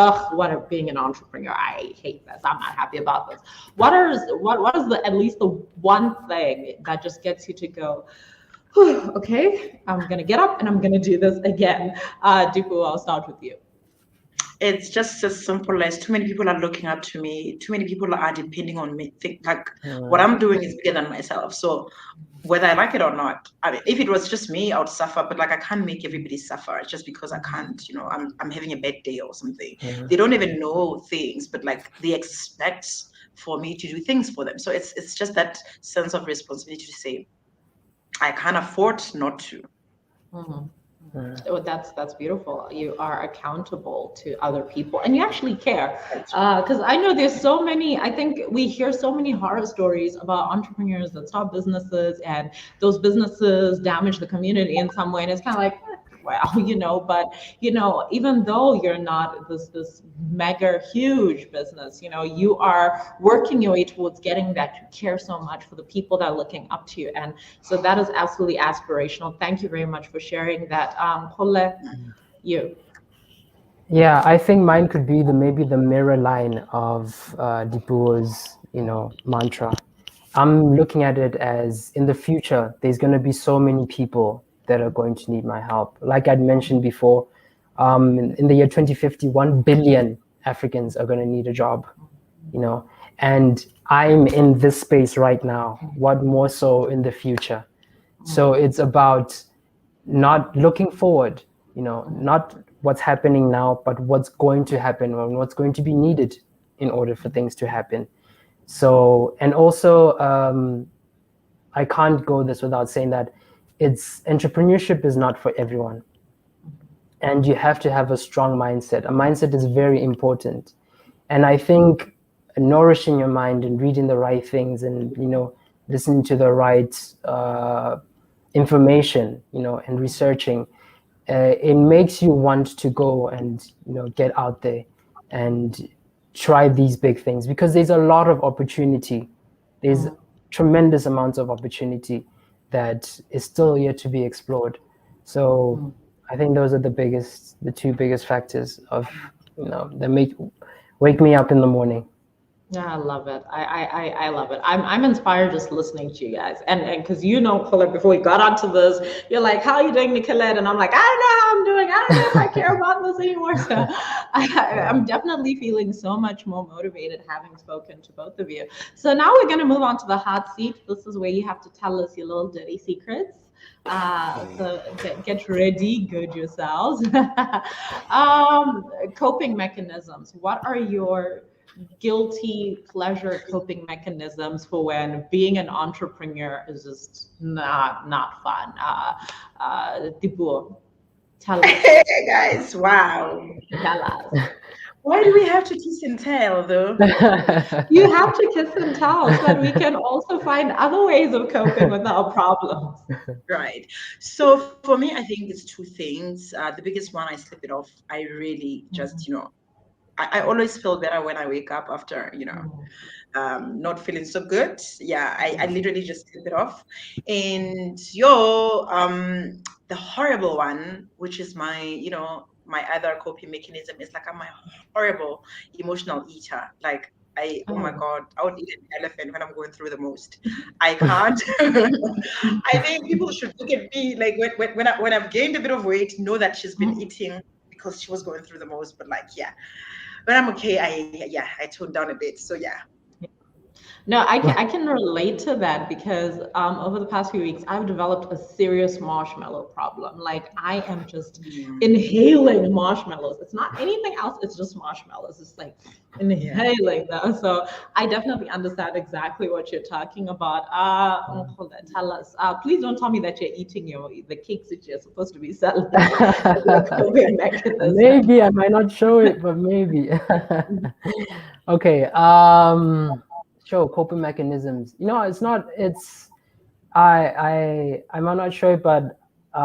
being an entrepreneur, I hate this. I'm not happy about this. What is at least the one thing that just gets you to go, okay, I'm going to get up and I'm going to do this again. Lipuo, I'll start with you. It's just as simple as too many people are looking up to me. Too many people are depending on me. What I'm doing is bigger than myself. So whether I like it or not, I mean, if it was just me, I would suffer. But like, I can't make everybody suffer just because I can't. I'm having a bad day or something. They don't even know things, but like they expect for me to do things for them. So it's just that sense of responsibility to say, I can't afford not to. Oh, that's beautiful. You are accountable to other people and you actually care. Because I know there's so many, I think we hear so many horror stories about entrepreneurs that start businesses and those businesses damage the community in some way. And it's kind of like, well, but even though you're not this mega huge business, you are working your way towards getting that. You care so much for the people that are looking up to you. And so that is absolutely aspirational. Thank you very much for sharing that. Nkhole, you. Yeah, I think mine could be maybe the mirror line of Lipuo's, mantra. I'm looking at it as in the future, there's going to be so many people that are going to need my help. Like I'd mentioned before, in the year 2050, 1 billion Africans are going to need a job, and I'm in this space right now. What more so in the future? So it's about not looking forward, not what's happening now, but what's going to happen and what's going to be needed in order for things to happen. So, and also, I can't go this without saying that entrepreneurship is not for everyone. And you have to have a strong mindset. A mindset is very important. And I think nourishing your mind and reading the right things and, listening to the right information, and researching, it makes you want to go and, get out there and try these big things, because there's a lot of opportunity. There's tremendous amounts of opportunity that is still yet to be explored. So I think those are the two biggest factors of, that wake me up in the morning. Yeah, I love it. I love it. I'm inspired just listening to you guys. And because Nkhole, before we got onto this, you're like, how are you doing, Nicolette? And I'm like, I don't know how I'm doing. I don't know if I care about this anymore. So I'm definitely feeling so much more motivated having spoken to both of you. So now we're going to move on to the hot seat. This is where you have to tell us your little dirty secrets. So get ready, good yourselves. Coping mechanisms. What are your guilty pleasure coping mechanisms for when being an entrepreneur is just not fun? Lipuo, tell us. Hey guys, wow. Tell us. Why do we have to kiss and tell though? You have to kiss and tell so that we can also find other ways of coping with our problems. Right. So for me, I think it's two things. The biggest one, I slip it off. I really just, I always feel better when I wake up after, not feeling so good. Yeah, I literally just slip it off. And the horrible one, which is my, my other coping mechanism, is like I'm a horrible emotional eater. Like oh my God, I would eat an elephant when I'm going through the most. I can't. I think people should look at me like when I've gained a bit of weight, know that she's been eating because she was going through the most. But like, yeah. But I'm okay. I toned down a bit. So yeah. No, I can relate to that because over the past few weeks, I've developed a serious marshmallow problem. Like I am just inhaling marshmallows. It's not anything else. It's just marshmallows. It's like inhaling them. So I definitely understand exactly what you're talking about. Tell us. Please don't tell me that you're eating the cakes that you're supposed to be selling. Maybe I might not show it, but maybe. Okay. Sure, coping mechanisms. I'm not sure, but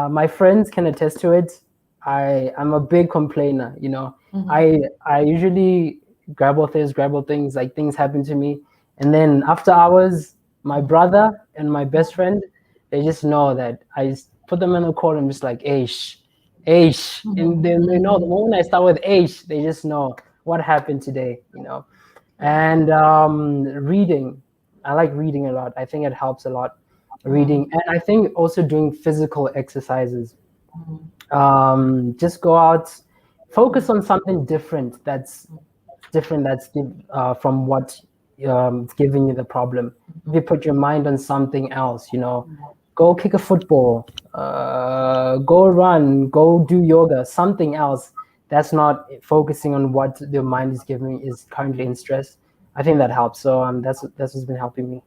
my friends can attest to it. I'm a big complainer, I usually grab things, like things happen to me. And then after hours, my brother and my best friend, they just know that I just put them in the corner and just like, Aish. And then they know the moment I start with Aish, they just know what happened today, And reading, I like reading a lot. I think it helps a lot, reading. And I think also doing physical exercises. Just go out focus on something different that's from what is giving you the problem. If you put your mind on something else, go kick a football, go run, go do yoga, something else that's not focusing on what your mind is giving is currently in stress. I think that helps. So that's what's been helping me.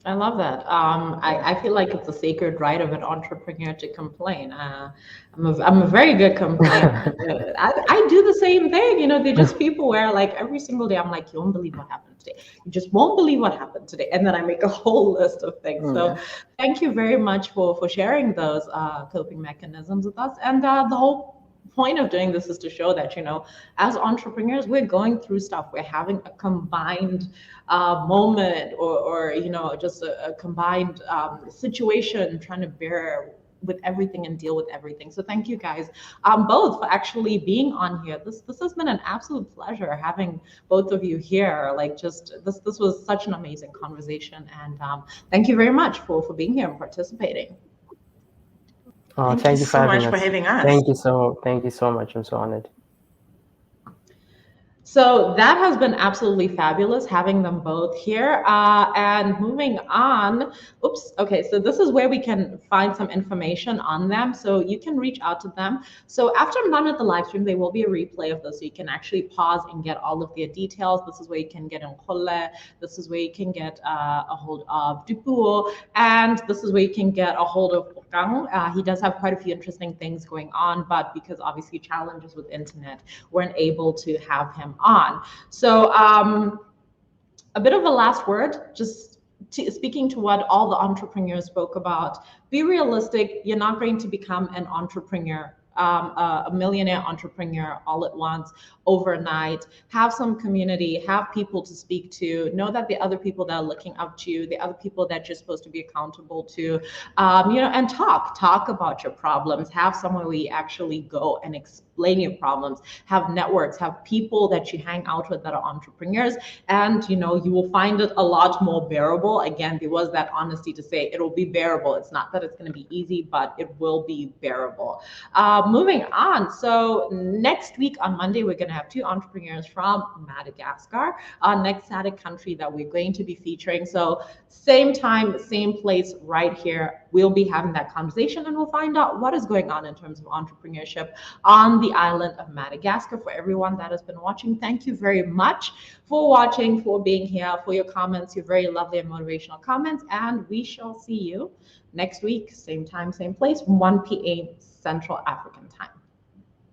I love that. I feel like it's a sacred right of an entrepreneur to complain. I'm a very good complainer. I do the same thing. They're just people where like every single day I'm like, you won't believe what happened today. You just won't believe what happened today. And then I make a whole list of things. So thank you very much for sharing those coping mechanisms with us. And the whole point of doing this is to show that, as entrepreneurs, we're going through stuff. We're having a combined moment or just a combined situation, trying to bear with everything and deal with everything. So thank you guys both for actually being on here. This has been an absolute pleasure having both of you here. Like this was such an amazing conversation, and thank you very much for being here and participating. Oh, thank you so much for having us. Thank you so much. I'm so honored. So that has been absolutely fabulous having them both here. And moving on, okay, so this is where we can find some information on them. So you can reach out to them. So after I'm done with the live stream, there will be a replay of this. So you can actually pause and get all of their details. This is where you can get Nkhole. This is where you can get a hold of Lipuo. And this is where you can get a hold of Bokang. He does have quite a few interesting things going on, but because obviously challenges with internet, weren't able to have him on. So a bit of a last word, just speaking to what all the entrepreneurs spoke about. Be realistic. You're not going to become an entrepreneur, a millionaire entrepreneur all at once, overnight. Have some community, have people to speak to, know that the other people that are looking up to you, the other people that you're supposed to be accountable to, and talk about your problems. Have somewhere where you actually go and explain your problems. Have networks, have people that you hang out with that are entrepreneurs, and you will find it a lot more bearable. Again, there was that honesty to say it'll be bearable. It's not that it's going to be easy, but it will be bearable. Moving on. So next week on Monday, we're going to have two entrepreneurs from Madagascar, our next SADC country that we're going to be featuring. So same time, same place, right here. We'll be having that conversation, and we'll find out what is going on in terms of entrepreneurship on the island of Madagascar. For everyone that has been watching, thank you very much for watching, for being here, for your comments, your very lovely and motivational comments. And we shall see you next week, same time, same place, 1 p.m. Central African time.